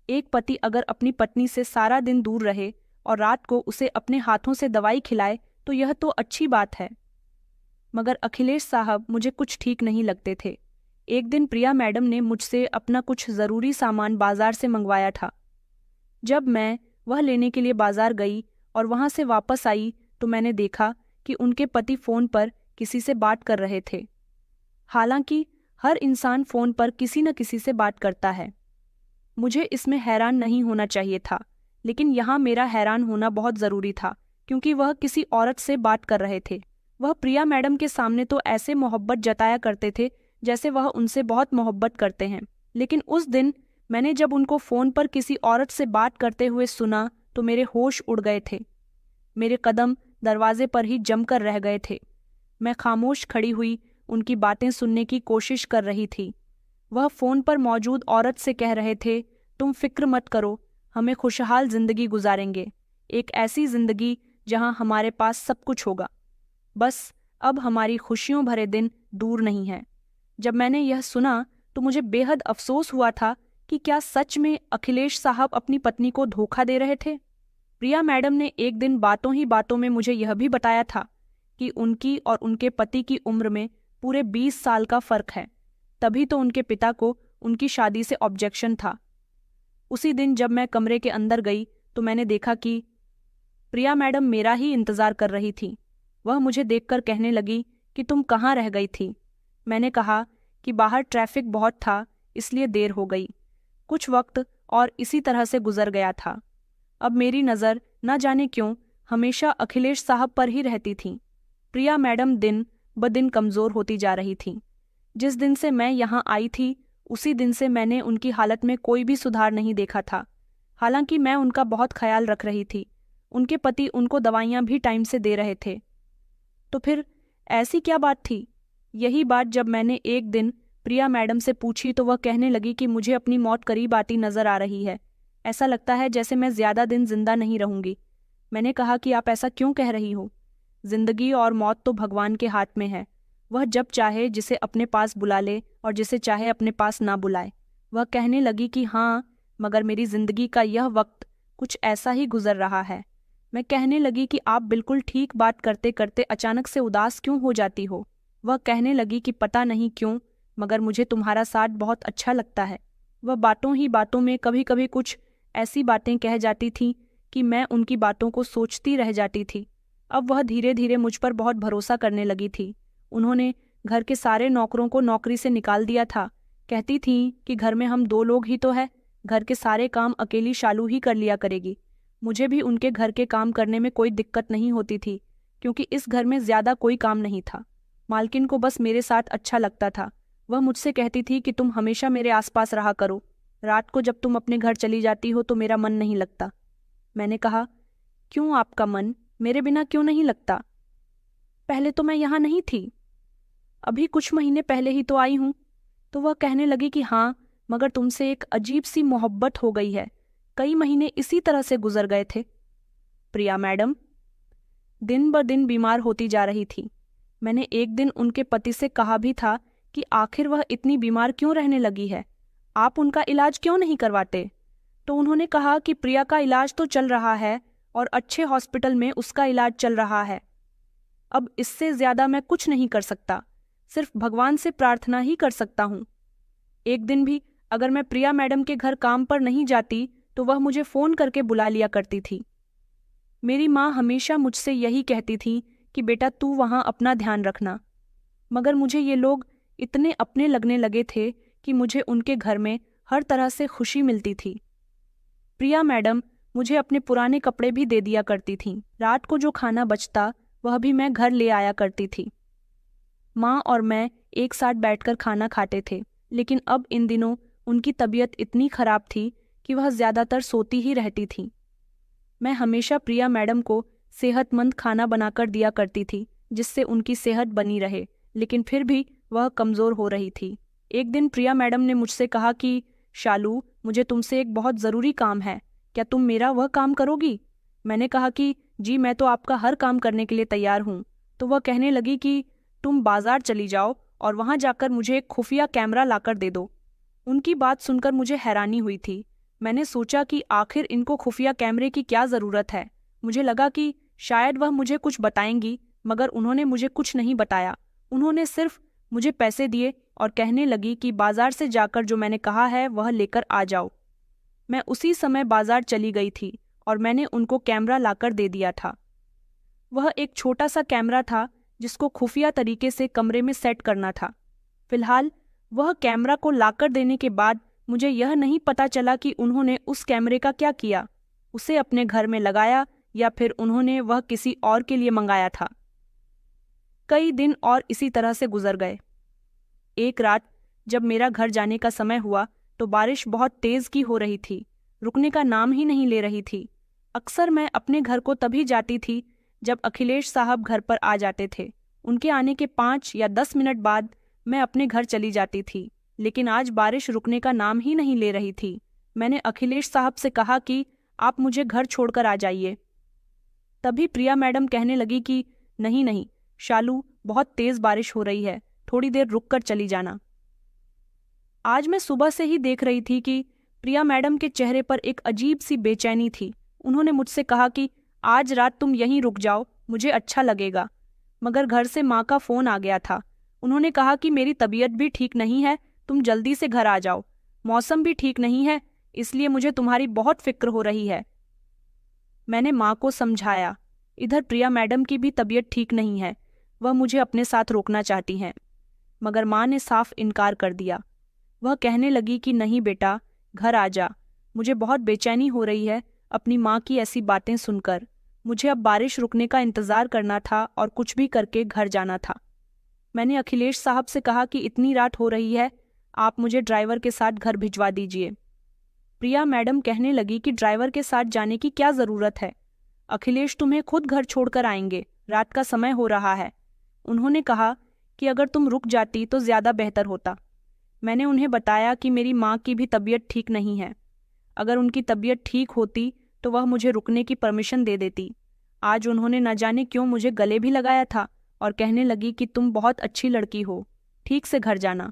एक पति अगर अपनी पत्नी से सारा दिन दूर रहे और रात को उसे अपने हाथों से दवाई खिलाए तो यह तो अच्छी बात है, मगर अखिलेश साहब मुझे कुछ ठीक नहीं लगते थे। एक दिन प्रिया मैडम ने मुझसे अपना कुछ ज़रूरी सामान बाजार से मंगवाया था। जब मैं वह लेने के लिए बाजार गई और वहां से वापस आई तो मैंने देखा कि उनके पति फ़ोन पर किसी से बात कर रहे थे। हालांकि हर इंसान फ़ोन पर किसी न किसी से बात करता है। मुझे इसमें हैरान नहीं होना चाहिए था, लेकिन यहाँ मेरा हैरान होना बहुत ज़रूरी था, क्योंकि वह किसी औरत से बात कर रहे थे। वह प्रिया मैडम के सामने तो ऐसे मोहब्बत जताया करते थे जैसे वह उनसे बहुत मोहब्बत करते हैं, लेकिन उस दिन मैंने जब उनको फ़ोन पर किसी औरत से बात करते हुए सुना तो मेरे होश उड़ गए थे। मेरे कदम दरवाजे पर ही जमकर रह गए थे। मैं खामोश खड़ी हुई उनकी बातें सुनने की कोशिश कर रही थी। वह फ़ोन पर मौजूद औरत से कह रहे थे, तुम फिक्र मत करो, हमें खुशहाल जिंदगी गुजारेंगे, एक ऐसी जिंदगी जहां हमारे पास सब कुछ होगा। बस अब हमारी खुशियों भरे दिन दूर नहीं हैं। जब मैंने यह सुना तो मुझे बेहद अफसोस हुआ था कि क्या सच में अखिलेश साहब अपनी पत्नी को धोखा दे रहे थे। प्रिया मैडम ने एक दिन बातों ही बातों में मुझे यह भी बताया था कि उनकी और उनके पति की उम्र में पूरे 20 साल का फर्क है। तभी तो उनके पिता को उनकी शादी से ऑब्जेक्शन था। उसी दिन जब मैं कमरे के अंदर गई तो मैंने देखा कि प्रिया मैडम मेरा ही इंतज़ार कर रही थी। वह मुझे देखकर कहने लगी कि तुम कहाँ रह गई थी। मैंने कहा कि बाहर ट्रैफिक बहुत था, इसलिए देर हो गई। कुछ वक्त और इसी तरह से गुजर गया था। अब मेरी नज़र न जाने क्यों हमेशा अखिलेश साहब पर ही रहती थी। प्रिया मैडम दिन ब दिन कमज़ोर होती जा रही थी। जिस दिन से मैं यहाँ आई थी उसी दिन से मैंने उनकी हालत में कोई भी सुधार नहीं देखा था। हालांकि मैं उनका बहुत ख्याल रख रही थी। उनके पति उनको दवाइयाँ भी टाइम से दे रहे थे। तो फिर ऐसी क्या बात थी? यही बात जब मैंने एक दिन प्रिया मैडम से पूछी तो वह कहने लगी कि मुझे अपनी मौत करीब आती नजर आ रही है। ऐसा लगता है जैसे मैं ज़्यादा दिन जिंदा नहीं रहूंगी। मैंने कहा कि आप ऐसा क्यों कह रही हो? जिंदगी और मौत तो भगवान के हाथ में है। वह जब चाहे जिसे अपने पास बुला ले और जिसे चाहे अपने पास ना बुलाए। वह कहने लगी कि हाँ, मगर मेरी जिंदगी का यह वक्त कुछ ऐसा ही गुजर रहा है। मैं कहने लगी कि आप बिल्कुल ठीक बात करते करते अचानक से उदास क्यों हो जाती हो? वह कहने लगी कि पता नहीं क्यों, मगर मुझे तुम्हारा साथ बहुत अच्छा लगता है। वह बातों ही बातों में कभी कभी कुछ ऐसी बातें कह जाती थी कि मैं उनकी बातों को सोचती रह जाती थी। अब वह धीरे धीरे मुझ पर बहुत भरोसा करने लगी थी। उन्होंने घर के सारे नौकरों को नौकरी से निकाल दिया था। कहती थी कि घर में हम 2 लोग ही तो है, घर के सारे काम अकेली शालू ही कर लिया करेगी। मुझे भी उनके घर के काम करने में कोई दिक्कत नहीं होती थी, क्योंकि इस घर में ज़्यादा कोई काम नहीं था। मालकिन को बस मेरे साथ अच्छा लगता था। वह मुझसे कहती थी कि तुम हमेशा मेरे आसपास रहा करो। रात को जब तुम अपने घर चली जाती हो तो मेरा मन नहीं लगता। मैंने कहा, क्यों आपका मन मेरे बिना क्यों नहीं लगता? पहले तो मैं यहाँ नहीं थी, अभी कुछ महीने पहले ही तो आई हूँ। तो वह कहने लगी कि हाँ, मगर तुमसे एक अजीब सी मोहब्बत हो गई है। कई महीने इसी तरह से गुजर गए थे। प्रिया मैडम दिन ब दिन बीमार होती जा रही थी। मैंने एक दिन उनके पति से कहा भी था कि आखिर वह इतनी बीमार क्यों रहने लगी है, आप उनका इलाज क्यों नहीं करवाते? तो उन्होंने कहा कि प्रिया का इलाज तो चल रहा है और अच्छे हॉस्पिटल में उसका इलाज चल रहा है। अब इससे ज़्यादा मैं कुछ नहीं कर सकता, सिर्फ भगवान से प्रार्थना ही कर सकता हूँ। एक दिन भी अगर मैं प्रिया मैडम के घर काम पर नहीं जाती तो वह मुझे फ़ोन करके बुला लिया करती थी। मेरी माँ हमेशा मुझसे यही कहती थी कि बेटा तू वहाँ अपना ध्यान रखना। मगर मुझे ये लोग इतने अपने लगने लगे थे कि मुझे उनके घर में हर तरह से खुशी मिलती थी। प्रिया मैडम मुझे अपने पुराने कपड़े भी दे दिया करती थीं। रात को जो खाना बचता वह भी मैं घर ले आया करती थी। माँ और मैं एक साथ बैठकर खाना खाते थे, लेकिन अब इन दिनों उनकी तबीयत इतनी खराब थी कि वह ज़्यादातर सोती ही रहती थीं। मैं हमेशा प्रिया मैडम को सेहतमंद खाना बनाकर दिया करती थी जिससे उनकी सेहत बनी रहे, लेकिन फिर भी वह कमज़ोर हो रही थी। एक दिन प्रिया मैडम ने मुझसे कहा कि शालू, मुझे तुमसे एक बहुत ज़रूरी काम है, क्या तुम मेरा वह काम करोगी? मैंने कहा कि जी, मैं तो आपका हर काम करने के लिए तैयार हूँ। तो वह कहने लगी कि तुम बाजार चली जाओ और वहाँ जाकर मुझे एक खुफिया कैमरा लाकर दे दो। उनकी बात सुनकर मुझे हैरानी हुई थी। मैंने सोचा कि आखिर इनको खुफिया कैमरे की क्या ज़रूरत है। मुझे लगा कि शायद वह मुझे कुछ बताएंगी, मगर उन्होंने मुझे कुछ नहीं बताया। उन्होंने सिर्फ मुझे पैसे दिए और कहने लगी कि बाजार से जाकर जो मैंने कहा है वह लेकर आ जाओ। मैं उसी समय बाजार चली गई थी और मैंने उनको कैमरा लाकर दे दिया था। वह एक छोटा सा कैमरा था जिसको खुफिया तरीके से कमरे में सेट करना था। फिलहाल वह कैमरा को लाकर देने के बाद मुझे यह नहीं पता चला कि उन्होंने उस कैमरे का क्या किया, उसे अपने घर में लगाया या फिर उन्होंने वह किसी और के लिए मंगाया था। कई दिन और इसी तरह से गुजर गए। एक रात जब मेरा घर जाने का समय हुआ तो बारिश बहुत तेज की हो रही थी, रुकने का नाम ही नहीं ले रही थी। अक्सर मैं अपने घर को तभी जाती थी जब अखिलेश साहब घर पर आ जाते थे। उनके आने के 5 या 10 मिनट बाद मैं अपने घर चली जाती थी, लेकिन आज बारिश रुकने का नाम ही नहीं ले रही थी। मैंने अखिलेश साहब से कहा कि आप मुझे घर छोड़कर आ जाइए। तभी प्रिया मैडम कहने लगी कि नहीं नहीं शालू, बहुत तेज बारिश हो रही है, थोड़ी देर रुककर चली जाना। आज मैं सुबह से ही देख रही थी कि प्रिया मैडम के चेहरे पर एक अजीब सी बेचैनी थी। उन्होंने मुझसे कहा कि आज रात तुम यहीं रुक जाओ, मुझे अच्छा लगेगा। मगर घर से माँ का फ़ोन आ गया था। उन्होंने कहा कि मेरी तबीयत भी ठीक नहीं है, तुम जल्दी से घर आ जाओ। मौसम भी ठीक नहीं है, इसलिए मुझे तुम्हारी बहुत फिक्र हो रही है। मैंने माँ को समझाया। इधर प्रिया मैडम की भी तबीयत ठीक नहीं है, वह मुझे अपने साथ रोकना चाहती हैं, मगर माँ ने साफ इनकार कर दिया। वह कहने लगी कि नहीं बेटा, घर आ जा। मुझे बहुत बेचैनी हो रही है अपनी माँ की ऐसी बातें सुनकर। मुझे अब बारिश रुकने का इंतज़ार करना था और कुछ भी करके घर जाना था। मैंने अखिलेश साहब से कहा कि इतनी रात हो रही है, आप मुझे ड्राइवर के साथ घर भिजवा दीजिए। प्रिया मैडम कहने लगी कि ड्राइवर के साथ जाने की क्या ज़रूरत है, अखिलेश तुम्हें खुद घर छोड़कर आएंगे, रात का समय हो रहा है। उन्होंने कहा कि अगर तुम रुक जाती तो ज़्यादा बेहतर होता। मैंने उन्हें बताया कि मेरी माँ की भी तबीयत ठीक नहीं है। अगर उनकी तबीयत ठीक होती तो वह मुझे रुकने की परमिशन दे देती। आज उन्होंने न जाने क्यों मुझे गले भी लगाया था और कहने लगी कि तुम बहुत अच्छी लड़की हो, ठीक से घर जाना।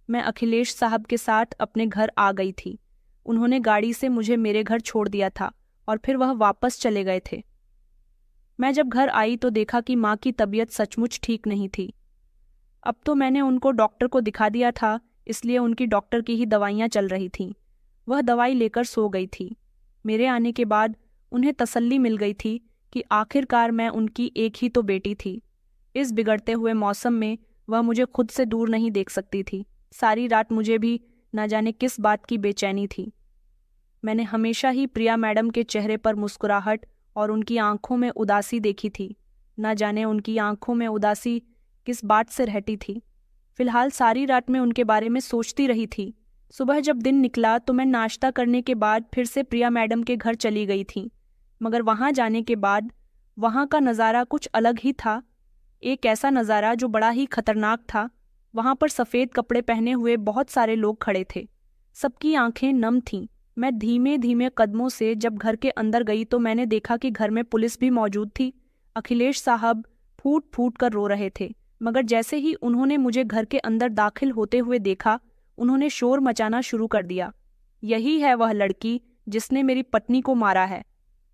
मैं अखिलेश साहब के साथ अपने घर आ गई थी। उन्होंने गाड़ी से मुझे मेरे घर छोड़ दिया था और फिर वह वापस चले गए थे। मैं जब घर आई तो देखा कि माँ की तबीयत सचमुच ठीक नहीं थी। अब तो मैंने उनको डॉक्टर को दिखा दिया था, इसलिए उनकी डॉक्टर की ही दवाइयाँ चल रही थीं। वह दवाई लेकर सो गई थी। मेरे आने के बाद उन्हें तसल्ली मिल गई थी कि आखिरकार मैं उनकी एक ही तो बेटी थी। इस बिगड़ते हुए मौसम में वह मुझे खुद से दूर नहीं देख सकती थी। सारी रात मुझे भी न जाने किस बात की बेचैनी थी। मैंने हमेशा ही प्रिया मैडम के चेहरे पर मुस्कुराहट और उनकी आंखों में उदासी देखी थी। न जाने उनकी आंखों में उदासी किस बात से रहती थी। फिलहाल सारी रात मैं उनके बारे में सोचती रही थी। सुबह जब दिन निकला तो मैं नाश्ता करने के बाद फिर से प्रिया मैडम के घर चली गई थी, मगर वहाँ जाने के बाद वहाँ का नज़ारा कुछ अलग ही था। एक ऐसा नज़ारा जो बड़ा ही खतरनाक था। वहाँ पर सफ़ेद कपड़े पहने हुए बहुत सारे लोग खड़े थे। सबकी आंखें नम थीं। मैं धीमे धीमे कदमों से जब घर के अंदर गई तो मैंने देखा कि घर में पुलिस भी मौजूद थी। अखिलेश साहब फूट फूट कर रो रहे थे, मगर जैसे ही उन्होंने मुझे घर के अंदर दाखिल होते हुए देखा, उन्होंने शोर मचाना शुरू कर दिया। यही है वह लड़की जिसने मेरी पत्नी को मारा है।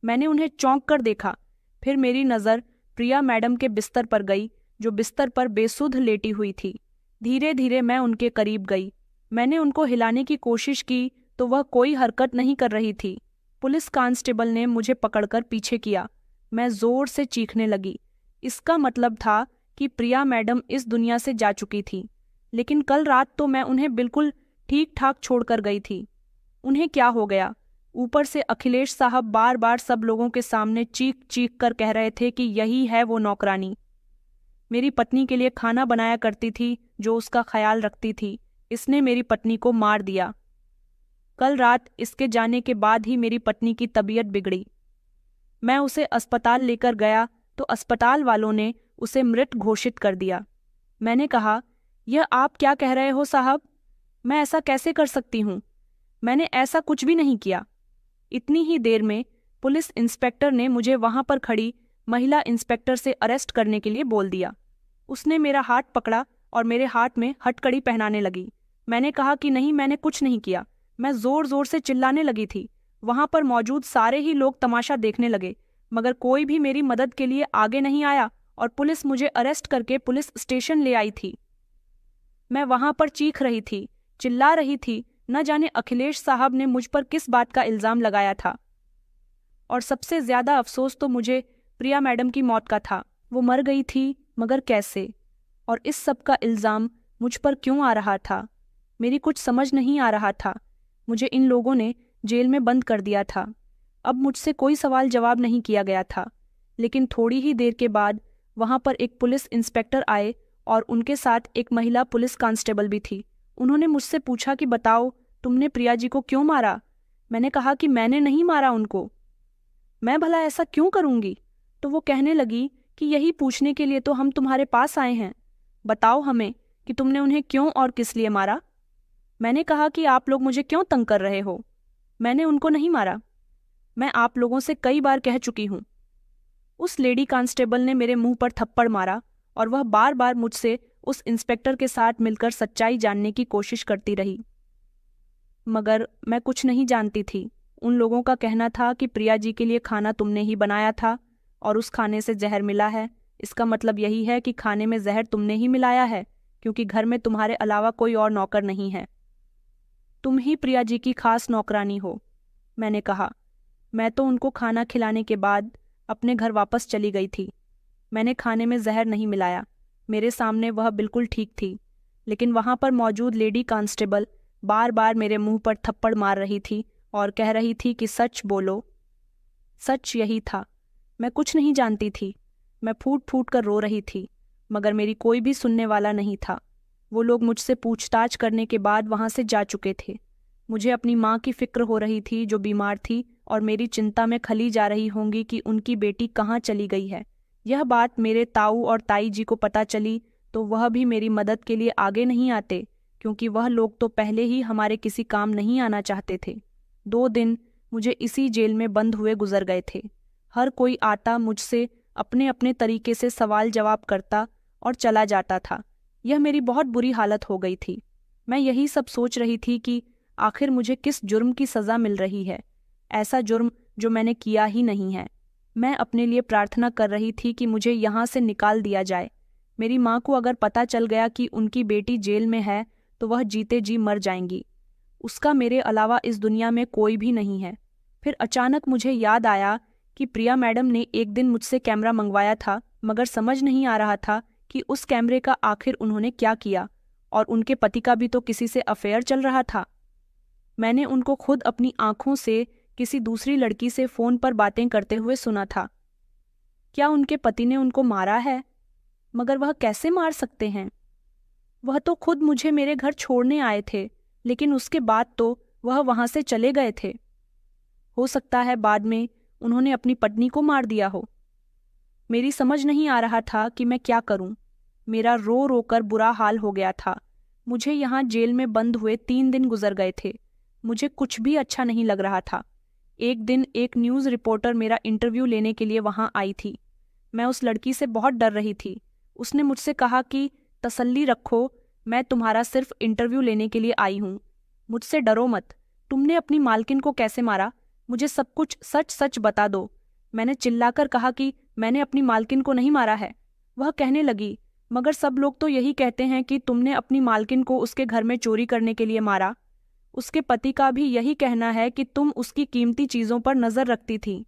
मैंने उन्हें चौंक कर देखा। फिर मेरी नज़र प्रिया मैडम के बिस्तर पर गई, जो बिस्तर पर बेसुध लेटी हुई थी। धीरे धीरे मैं उनके करीब गई। मैंने उनको हिलाने की कोशिश की तो वह कोई हरकत नहीं कर रही थी। पुलिस कांस्टेबल ने मुझे पकड़कर पीछे किया। मैं जोर से चीखने लगी। इसका मतलब था कि प्रिया मैडम इस दुनिया से जा चुकी थी। लेकिन कल रात तो मैं उन्हें बिल्कुल ठीक ठाक छोड़कर गई थी। उन्हें क्या हो गया? ऊपर से अखिलेश साहब बार बार सब लोगों के सामने चीख चीख कर कह रहे थे कि यही है वो नौकरानी, मेरी पत्नी के लिए खाना बनाया करती थी, जो उसका ख्याल रखती थी। इसने मेरी पत्नी को मार दिया। कल रात इसके जाने के बाद ही मेरी पत्नी की तबीयत बिगड़ी। मैं उसे अस्पताल लेकर गया तो अस्पताल वालों ने उसे मृत घोषित कर दिया। मैंने कहा, यह आप क्या कह रहे हो साहब? मैं ऐसा कैसे कर सकती हूँ? मैंने ऐसा कुछ भी नहीं किया। इतनी ही देर में पुलिस इंस्पेक्टर ने मुझे वहां पर खड़ी महिला इंस्पेक्टर से अरेस्ट करने के लिए बोल दिया। उसने मेरा हाथ पकड़ा और मेरे हाथ में हथकड़ी पहनाने लगी। मैंने कहा कि नहीं, मैंने कुछ नहीं किया। मैं जोर जोर से चिल्लाने लगी थी। वहां पर मौजूद सारे ही लोग तमाशा देखने लगे, मगर कोई भी मेरी मदद के लिए आगे नहीं आया और पुलिस मुझे अरेस्ट करके पुलिस स्टेशन ले आई थी। मैं वहां पर चीख रही थी, चिल्ला रही थी। न जाने अखिलेश साहब ने मुझ पर किस बात का इल्जाम लगाया था। और सबसे ज्यादा अफसोस तो मुझे प्रिया मैडम की मौत का था। वो मर गई थी, मगर कैसे? और इस सब का इल्जाम मुझ पर क्यों आ रहा था? मेरी कुछ समझ नहीं आ रहा था। मुझे इन लोगों ने जेल में बंद कर दिया था। अब मुझसे कोई सवाल जवाब नहीं किया गया था। लेकिन थोड़ी ही देर के बाद वहां पर एक पुलिस इंस्पेक्टर आए और उनके साथ एक महिला पुलिस कांस्टेबल भी थी। उन्होंने मुझसे पूछा कि बताओ, तुमने प्रिया जी को क्यों मारा? मैंने कहा कि मैंने नहीं मारा उनको। मैं भला ऐसा क्यों करूंगी? तो वो कहने लगी कि यही पूछने के लिए तो हम तुम्हारे पास आए हैं। बताओ हमें कि तुमने उन्हें क्यों और किस लिए मारा। मैंने कहा कि आप लोग मुझे क्यों तंग कर रहे हो? मैंने उनको नहीं मारा। मैं आप लोगों से कई बार कह चुकी हूं। उस लेडी कांस्टेबल ने मेरे मुंह पर थप्पड़ मारा और वह बार बार मुझसे उस इंस्पेक्टर के साथ मिलकर सच्चाई जानने की कोशिश करती रही। मगर मैं कुछ नहीं जानती थी। उन लोगों का कहना था कि प्रिया जी के लिए खाना तुमने ही बनाया था और उस खाने से जहर मिला है। इसका मतलब यही है कि खाने में जहर तुमने ही मिलाया है, क्योंकि घर में तुम्हारे अलावा कोई और नौकर नहीं है। तुम ही प्रिया जी की खास नौकरानी हो। मैंने कहा, मैं तो उनको खाना खिलाने के बाद अपने घर वापस चली गई थी। मैंने खाने में जहर नहीं मिलाया। मेरे सामने वह बिल्कुल ठीक थी। लेकिन वहां पर मौजूद लेडी कांस्टेबल बार बार मेरे मुंह पर थप्पड़ मार रही थी और कह रही थी कि सच बोलो। सच यही था। मैं कुछ नहीं जानती थी। मैं फूट फूट कर रो रही थी, मगर मेरी कोई भी सुनने वाला नहीं था। वो लोग मुझसे पूछताछ करने के बाद वहां से जा चुके थे। मुझे अपनी माँ की फिक्र हो रही थी, जो बीमार थी और मेरी चिंता में खली जा रही होंगी कि उनकी बेटी कहाँ चली गई है। यह बात मेरे ताऊ और ताई जी को पता चली तो वह भी मेरी मदद के लिए आगे नहीं आते, क्योंकि वह लोग तो पहले ही हमारे किसी काम नहीं आना चाहते थे। 2 दिन मुझे इसी जेल में बंद हुए गुजर गए थे। हर कोई आता, मुझसे अपने अपने तरीके से सवाल जवाब करता और चला जाता था। यह मेरी बहुत बुरी हालत हो गई थी। मैं यही सब सोच रही थी कि आखिर मुझे किस जुर्म की सज़ा मिल रही है, ऐसा जुर्म जो मैंने किया ही नहीं है। मैं अपने लिए प्रार्थना कर रही थी कि मुझे यहाँ से निकाल दिया जाए। मेरी माँ को अगर पता चल गया कि उनकी बेटी जेल में है तो वह जीते जी मर जाएंगी। उसका मेरे अलावा इस दुनिया में कोई भी नहीं है। फिर अचानक मुझे याद आया कि प्रिया मैडम ने एक दिन मुझसे कैमरा मंगवाया था, मगर समझ नहीं आ रहा था कि उस कैमरे का आखिर उन्होंने क्या किया। और उनके पति का भी तो किसी से अफेयर चल रहा था। मैंने उनको खुद अपनी आंखों से किसी दूसरी लड़की से फोन पर बातें करते हुए सुना था। क्या उनके पति ने उनको मारा है? मगर वह कैसे मार सकते हैं? वह तो खुद मुझे मेरे घर छोड़ने आए थे, लेकिन उसके बाद तो वह वहां से चले गए थे। हो सकता है बाद में उन्होंने अपनी पत्नी को मार दिया हो। मेरी समझ नहीं आ रहा था कि मैं क्या करूं। मेरा रो रो कर बुरा हाल हो गया था। मुझे यहाँ जेल में बंद हुए 3 दिन गुजर गए थे। मुझे कुछ भी अच्छा नहीं लग रहा था। एक दिन एक न्यूज़ रिपोर्टर मेरा इंटरव्यू लेने के लिए वहां आई थी। मैं उस लड़की से बहुत डर रही थी। उसने मुझसे कहा कि तसल्ली रखो, मैं तुम्हारा सिर्फ इंटरव्यू लेने के लिए आई हूँ। मुझसे डरो मत। तुमने अपनी मालकिन को कैसे मारा? मुझे सब कुछ सच सच बता दो। मैंने चिल्लाकर कहा कि मैंने अपनी मालकिन को नहीं मारा है। वह कहने लगी, मगर सब लोग तो यही कहते हैं कि तुमने अपनी मालकिन को उसके घर में चोरी करने के लिए मारा। उसके पति का भी यही कहना है कि तुम उसकी कीमती चीज़ों पर नज़र रखती थी।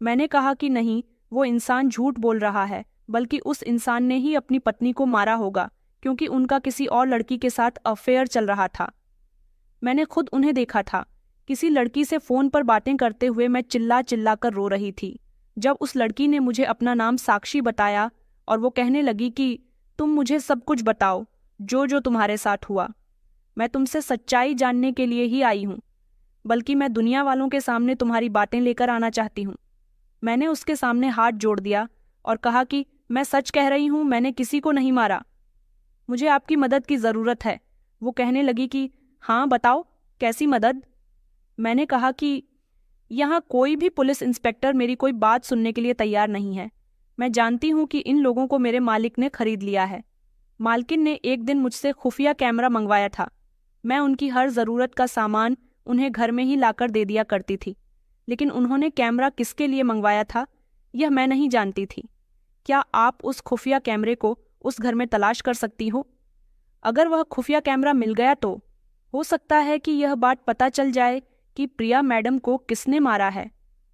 मैंने कहा कि नहीं, वो इंसान झूठ बोल रहा है। बल्कि उस इंसान ने ही अपनी पत्नी को मारा होगा, क्योंकि उनका किसी और लड़की के साथ अफेयर चल रहा था। मैंने खुद उन्हें देखा था। किसी लड़की से फ़ोन पर बातें करते हुए मैं चिल्ला चिल्ला कर रो रही थी। जब उस लड़की ने मुझे अपना नाम साक्षी बताया और वो कहने लगी कि तुम मुझे सब कुछ बताओ, जो जो तुम्हारे साथ हुआ। मैं तुमसे सच्चाई जानने के लिए ही आई हूँ, बल्कि मैं दुनिया वालों के सामने तुम्हारी बातें लेकर आना चाहती हूँ। मैंने उसके सामने हाथ जोड़ दिया और कहा कि मैं सच कह रही हूँ, मैंने किसी को नहीं मारा। मुझे आपकी मदद की ज़रूरत है। वो कहने लगी कि हाँ बताओ, कैसी मदद? मैंने कहा कि यहाँ कोई भी पुलिस इंस्पेक्टर मेरी कोई बात सुनने के लिए तैयार नहीं है। मैं जानती हूँ कि इन लोगों को मेरे मालिक ने खरीद लिया है। मालकिन ने एक दिन मुझसे खुफिया कैमरा मंगवाया था। मैं उनकी हर ज़रूरत का सामान उन्हें घर में ही लाकर दे दिया करती थी, लेकिन उन्होंने कैमरा किसके लिए मंगवाया था यह मैं नहीं जानती थी। क्या आप उस खुफिया कैमरे को उस घर में तलाश कर सकती हो? अगर वह खुफिया कैमरा मिल गया तो हो सकता है कि यह बात पता चल जाए कि प्रिया मैडम को किसने मारा है।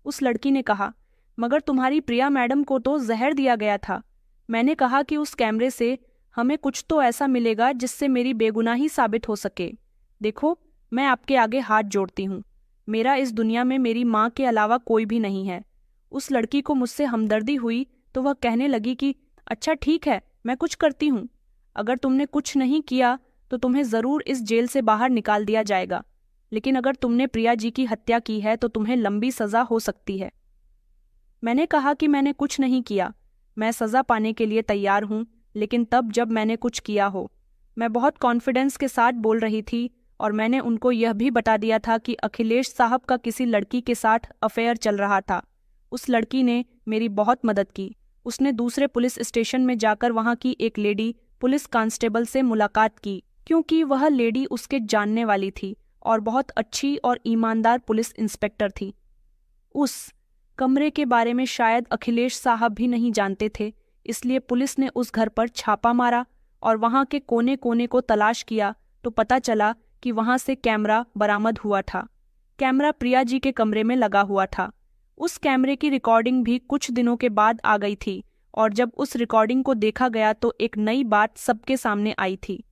उस लड़की ने कहा, मगर तुम्हारी प्रिया मैडम को तो जहर दिया गया था। मैंने कहा कि उस कैमरे से हमें कुछ तो ऐसा मिलेगा जिससे मेरी बेगुनाही साबित हो सके। देखो, मैं आपके आगे हाथ जोड़ती हूँ। मेरा इस दुनिया में मेरी माँ के अलावा कोई भी नहीं है। उस लड़की को मुझसे हमदर्दी हुई तो वह कहने लगी कि अच्छा ठीक है, मैं कुछ करती हूँ। अगर तुमने कुछ नहीं किया तो तुम्हें ज़रूर इस जेल से बाहर निकाल दिया जाएगा, लेकिन अगर तुमने प्रिया जी की हत्या की है तो तुम्हें लंबी सज़ा हो सकती है। मैंने कहा कि मैंने कुछ नहीं किया। मैं सज़ा पाने के लिए तैयार हूँ, लेकिन तब जब मैंने कुछ किया हो। मैं बहुत कॉन्फिडेंस के साथ बोल रही थी और मैंने उनको यह भी बता दिया था कि अखिलेश साहब का किसी लड़की के साथ अफेयर चल रहा था। उस लड़की ने मेरी बहुत मदद की। उसने दूसरे पुलिस स्टेशन में जाकर वहाँ की एक लेडी पुलिस कांस्टेबल से मुलाकात की, क्योंकि वह लेडी उसके जानने वाली थी और बहुत अच्छी और ईमानदार पुलिस इंस्पेक्टर थी। उस कमरे के बारे में शायद अखिलेश साहब भी नहीं जानते थे, इसलिए पुलिस ने उस घर पर छापा मारा और वहाँ के कोने कोने को तलाश किया तो पता चला कि वहाँ से कैमरा बरामद हुआ था। कैमरा प्रिया जी के कमरे में लगा हुआ था। उस कैमरे की रिकॉर्डिंग भी कुछ दिनों के बाद आ गई थी और जब उस रिकॉर्डिंग को देखा गया तो एक नई बात सबके सामने आई थी,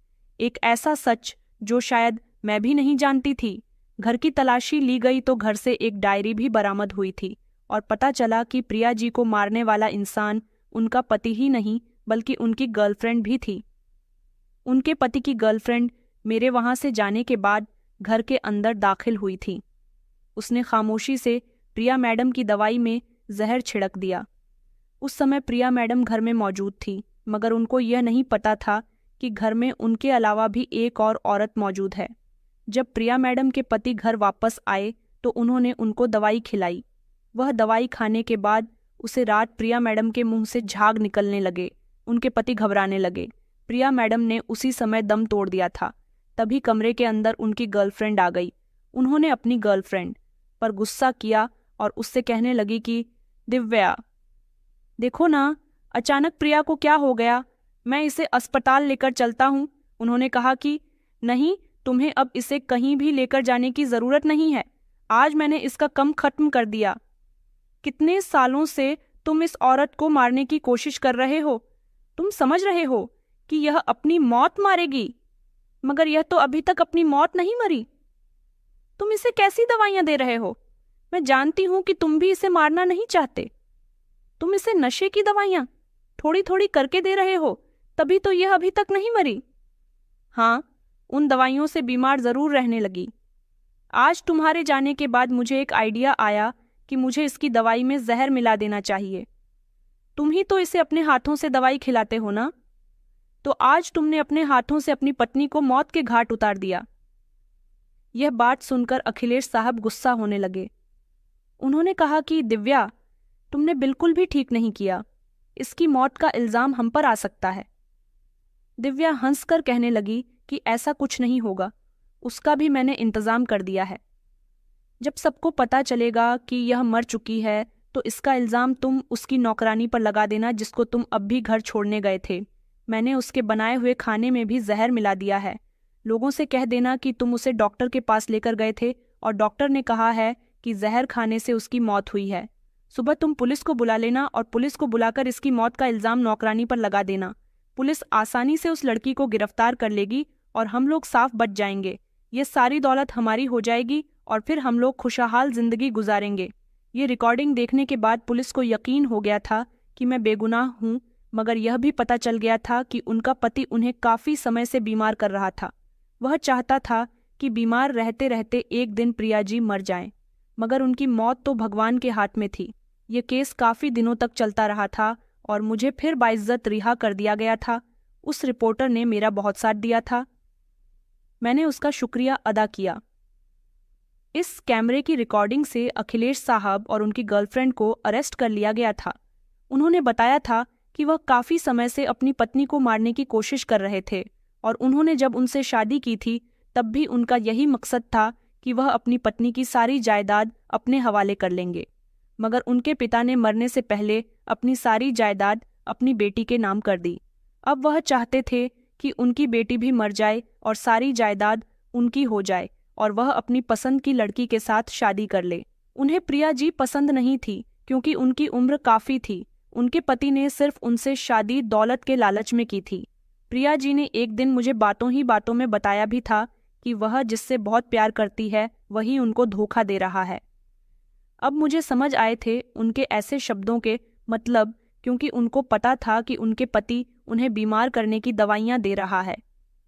एक ऐसा सच जो शायद मैं भी नहीं जानती थी। घर की तलाशी ली गई तो घर से एक डायरी भी बरामद हुई थी और पता चला कि प्रिया जी को मारने वाला इंसान उनका पति ही नहीं बल्कि उनकी गर्लफ्रेंड भी थी। उनके पति की गर्लफ्रेंड मेरे वहाँ से जाने के बाद घर के अंदर दाखिल हुई थी। उसने खामोशी से प्रिया मैडम की दवाई में जहर छिड़क दिया। उस समय प्रिया मैडम घर में मौजूद थी, मगर उनको यह नहीं पता था कि घर में उनके अलावा भी एक और औरत मौजूद है। जब प्रिया मैडम के पति घर वापस आए तो उन्होंने उनको दवाई खिलाई। वह दवाई खाने के बाद उसे रात प्रिया मैडम के मुंह से झाग निकलने लगे। उनके पति घबराने लगे। प्रिया मैडम ने उसी समय दम तोड़ दिया था। तभी कमरे के अंदर उनकी गर्लफ्रेंड आ गई। उन्होंने अपनी गर्लफ्रेंड पर गुस्सा किया और उससे कहने लगी कि दिव्या, देखो ना, अचानक प्रिया को क्या हो गया, मैं इसे अस्पताल लेकर चलता हूँ। उन्होंने कहा कि नहीं, तुम्हें अब इसे कहीं भी लेकर जाने की ज़रूरत नहीं है। आज मैंने इसका कम खत्म कर दिया। कितने सालों से तुम इस औरत को मारने की कोशिश कर रहे हो। तुम समझ रहे हो कि यह अपनी मौत मारेगी, मगर यह तो अभी तक अपनी मौत नहीं मरी। तुम इसे कैसी दवाइयां दे रहे हो? मैं जानती हूं कि तुम भी इसे मारना नहीं चाहते। तुम इसे नशे की दवाइयां थोड़ी थोड़ी करके दे रहे हो, तभी तो यह अभी तक नहीं मरी। हाँ, उन दवाइयों से बीमार जरूर रहने लगी। आज तुम्हारे जाने के बाद मुझे एक आइडिया आया कि मुझे इसकी दवाई में जहर मिला देना चाहिए। तुम ही तो इसे अपने हाथों से दवाई खिलाते हो ना, तो आज तुमने अपने हाथों से अपनी पत्नी को मौत के घाट उतार दिया। यह बात सुनकर अखिलेश साहब गुस्सा होने लगे। उन्होंने कहा कि दिव्या, तुमने बिल्कुल भी ठीक नहीं किया। इसकी मौत का इल्जाम हम पर आ सकता है। दिव्या हंसकर कहने लगी कि ऐसा कुछ नहीं होगा, उसका भी मैंने इंतजाम कर दिया है। जब सबको पता चलेगा कि यह मर चुकी है तो इसका इल्जाम तुम उसकी नौकरानी पर लगा देना जिसको तुम अब भी घर छोड़ने गए थे। मैंने उसके बनाए हुए खाने में भी जहर मिला दिया है। लोगों से कह देना कि तुम उसे डॉक्टर के पास लेकर गए थे और डॉक्टर ने कहा है कि जहर खाने से उसकी मौत हुई है। सुबह तुम पुलिस को बुला लेना और पुलिस को बुलाकर इसकी मौत का इल्ज़ाम नौकरानी पर लगा देना। पुलिस आसानी से उस लड़की को गिरफ्तार कर लेगी और हम लोग साफ बच जाएंगे। ये सारी दौलत हमारी हो जाएगी और फिर हम लोग खुशहाल जिंदगी गुजारेंगे। ये रिकॉर्डिंग देखने के बाद पुलिस को यकीन हो गया था कि मैं बेगुनाह हूँ, मगर यह भी पता चल गया था कि उनका पति उन्हें काफ़ी समय से बीमार कर रहा था। वह चाहता था कि बीमार रहते रहते एक दिन प्रिया जी मर जाएं, मगर उनकी मौत तो भगवान के हाथ में थी। ये केस काफ़ी दिनों तक चलता रहा था और मुझे फिर बाइज्जत रिहा कर दिया गया था। उस रिपोर्टर ने मेरा बहुत साथ दिया था। मैंने उसका शुक्रिया अदा किया। इस कैमरे की रिकॉर्डिंग से अखिलेश साहब और उनकी गर्लफ्रेंड को अरेस्ट कर लिया गया था। उन्होंने बताया था कि वह काफ़ी समय से अपनी पत्नी को मारने की कोशिश कर रहे थे और उन्होंने जब उनसे शादी की थी तब भी उनका यही मकसद था कि वह अपनी पत्नी की सारी जायदाद अपने हवाले कर लेंगे, मगर उनके पिता ने मरने से पहले अपनी सारी जायदाद अपनी बेटी के नाम कर दी। अब वह चाहते थे कि उनकी बेटी भी मर जाए और सारी जायदाद उनकी हो जाए और वह अपनी पसंद की लड़की के साथ शादी कर ले। उन्हें प्रिया जी पसंद नहीं थी क्योंकि उनकी उम्र काफ़ी थी। उनके पति ने सिर्फ उनसे शादी दौलत के लालच में की थी। प्रिया जी ने एक दिन मुझे बातों ही बातों में बताया भी था कि वह जिससे बहुत प्यार करती है वही उनको धोखा दे रहा है। अब मुझे समझ आए थे उनके ऐसे शब्दों के मतलब, क्योंकि उनको पता था कि उनके पति उन्हें बीमार करने की दवाइयाँ दे रहा है।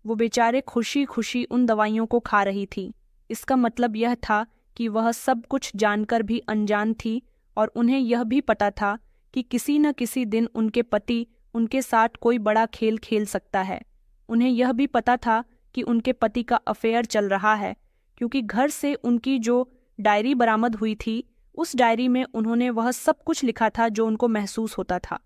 वो बेचारे खुशी खुशी उन दवाइयों को खा रही थी। इसका मतलब यह था कि वह सब कुछ जानकर भी अनजान थी और उन्हें यह भी पता था कि किसी न किसी दिन उनके पति उनके साथ कोई बड़ा खेल खेल सकता है। उन्हें यह भी पता था कि उनके पति का अफेयर चल रहा है, क्योंकि घर से उनकी जो डायरी बरामद हुई थी उस डायरी में उन्होंने वह सब कुछ लिखा था जो उनको महसूस होता था।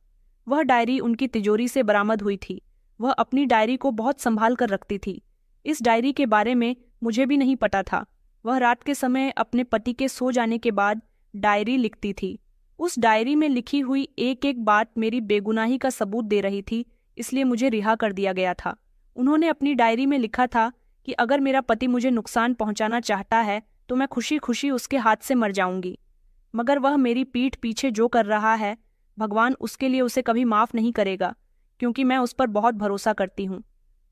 वह डायरी उनकी तिजोरी से बरामद हुई थी। वह अपनी डायरी को बहुत संभाल कर रखती थी। इस डायरी के बारे में मुझे भी नहीं पता था। वह रात के समय अपने पति के सो जाने के बाद डायरी लिखती थी। उस डायरी में लिखी हुई एक एक बात मेरी बेगुनाही का सबूत दे रही थी, इसलिए मुझे रिहा कर दिया गया था। उन्होंने अपनी डायरी में लिखा था कि अगर मेरा पति मुझे नुकसान पहुंचाना चाहता है तो मैं खुशी खुशी उसके हाथ से मर जाऊंगी, मगर वह मेरी पीठ पीछे जो कर रहा है भगवान उसके लिए उसे कभी माफ़ नहीं करेगा, क्योंकि मैं उस पर बहुत भरोसा करती हूँ,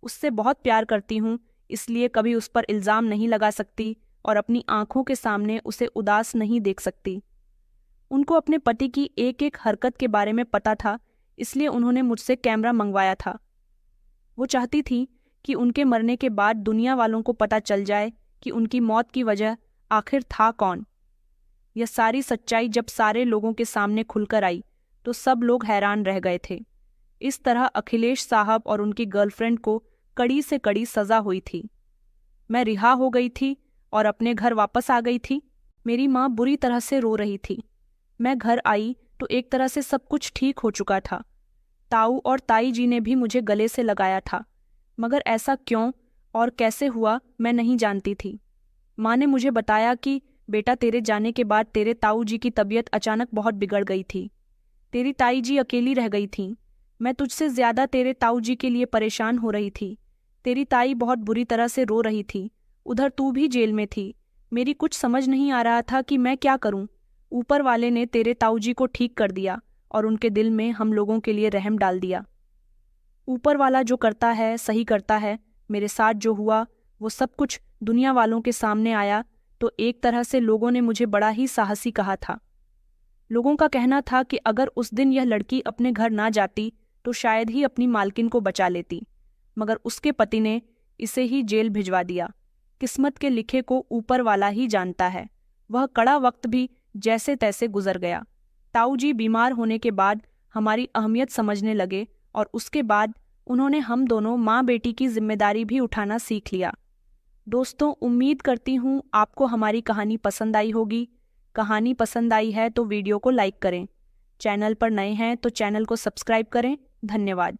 उससे बहुत प्यार करती हूँ, इसलिए कभी उस पर इल्ज़ाम नहीं लगा सकती और अपनी आंखों के सामने उसे उदास नहीं देख सकती। उनको अपने पति की एक एक हरकत के बारे में पता था, इसलिए उन्होंने मुझसे कैमरा मंगवाया था। वो चाहती थी कि उनके मरने के बाद दुनिया वालों को पता चल जाए कि उनकी मौत की वजह आखिर था कौन। यह सारी सच्चाई जब सारे लोगों के सामने खुलकर आई तो सब लोग हैरान रह गए थे। इस तरह अखिलेश साहब और उनकी गर्लफ्रेंड को कड़ी से कड़ी सज़ा हुई थी। मैं रिहा हो गई थी और अपने घर वापस आ गई थी। मेरी माँ बुरी तरह से रो रही थी। मैं घर आई तो एक तरह से सब कुछ ठीक हो चुका था। ताऊ और ताई जी ने भी मुझे गले से लगाया था, मगर ऐसा क्यों और कैसे हुआ मैं नहीं जानती थी। माँ ने मुझे बताया कि बेटा, तेरे जाने के बाद तेरे ताऊ जी की तबीयत अचानक बहुत बिगड़ गई थी। तेरी ताई जी अकेली रह गई थी। मैं तुझसे ज़्यादा तेरे ताऊ जी के लिए परेशान हो रही थी। तेरी ताई बहुत बुरी तरह से रो रही थी। उधर तू भी जेल में थी। मेरी कुछ समझ नहीं आ रहा था कि मैं क्या करूं। ऊपर वाले ने तेरे ताऊ जी को ठीक कर दिया और उनके दिल में हम लोगों के लिए रहम डाल दिया। ऊपर वाला जो करता है सही करता है। मेरे साथ जो हुआ वो सब कुछ दुनिया वालों के सामने आया तो एक तरह से लोगों ने मुझे बड़ा ही साहसी कहा था। लोगों का कहना था कि अगर उस दिन यह लड़की अपने घर ना जाती तो शायद ही अपनी मालकिन को बचा लेती, मगर उसके पति ने इसे ही जेल भिजवा दिया। किस्मत के लिखे को ऊपर वाला ही जानता है। वह कड़ा वक्त भी जैसे तैसे गुजर गया। ताऊ जी बीमार होने के बाद हमारी अहमियत समझने लगे और उसके बाद उन्होंने हम दोनों माँ बेटी की जिम्मेदारी भी उठाना सीख लिया। दोस्तों, उम्मीद करती हूँ आपको हमारी कहानी पसंद आई होगी। कहानी पसंद आई है तो वीडियो को लाइक करें। चैनल पर नए हैं तो चैनल को सब्सक्राइब करें। धन्यवाद।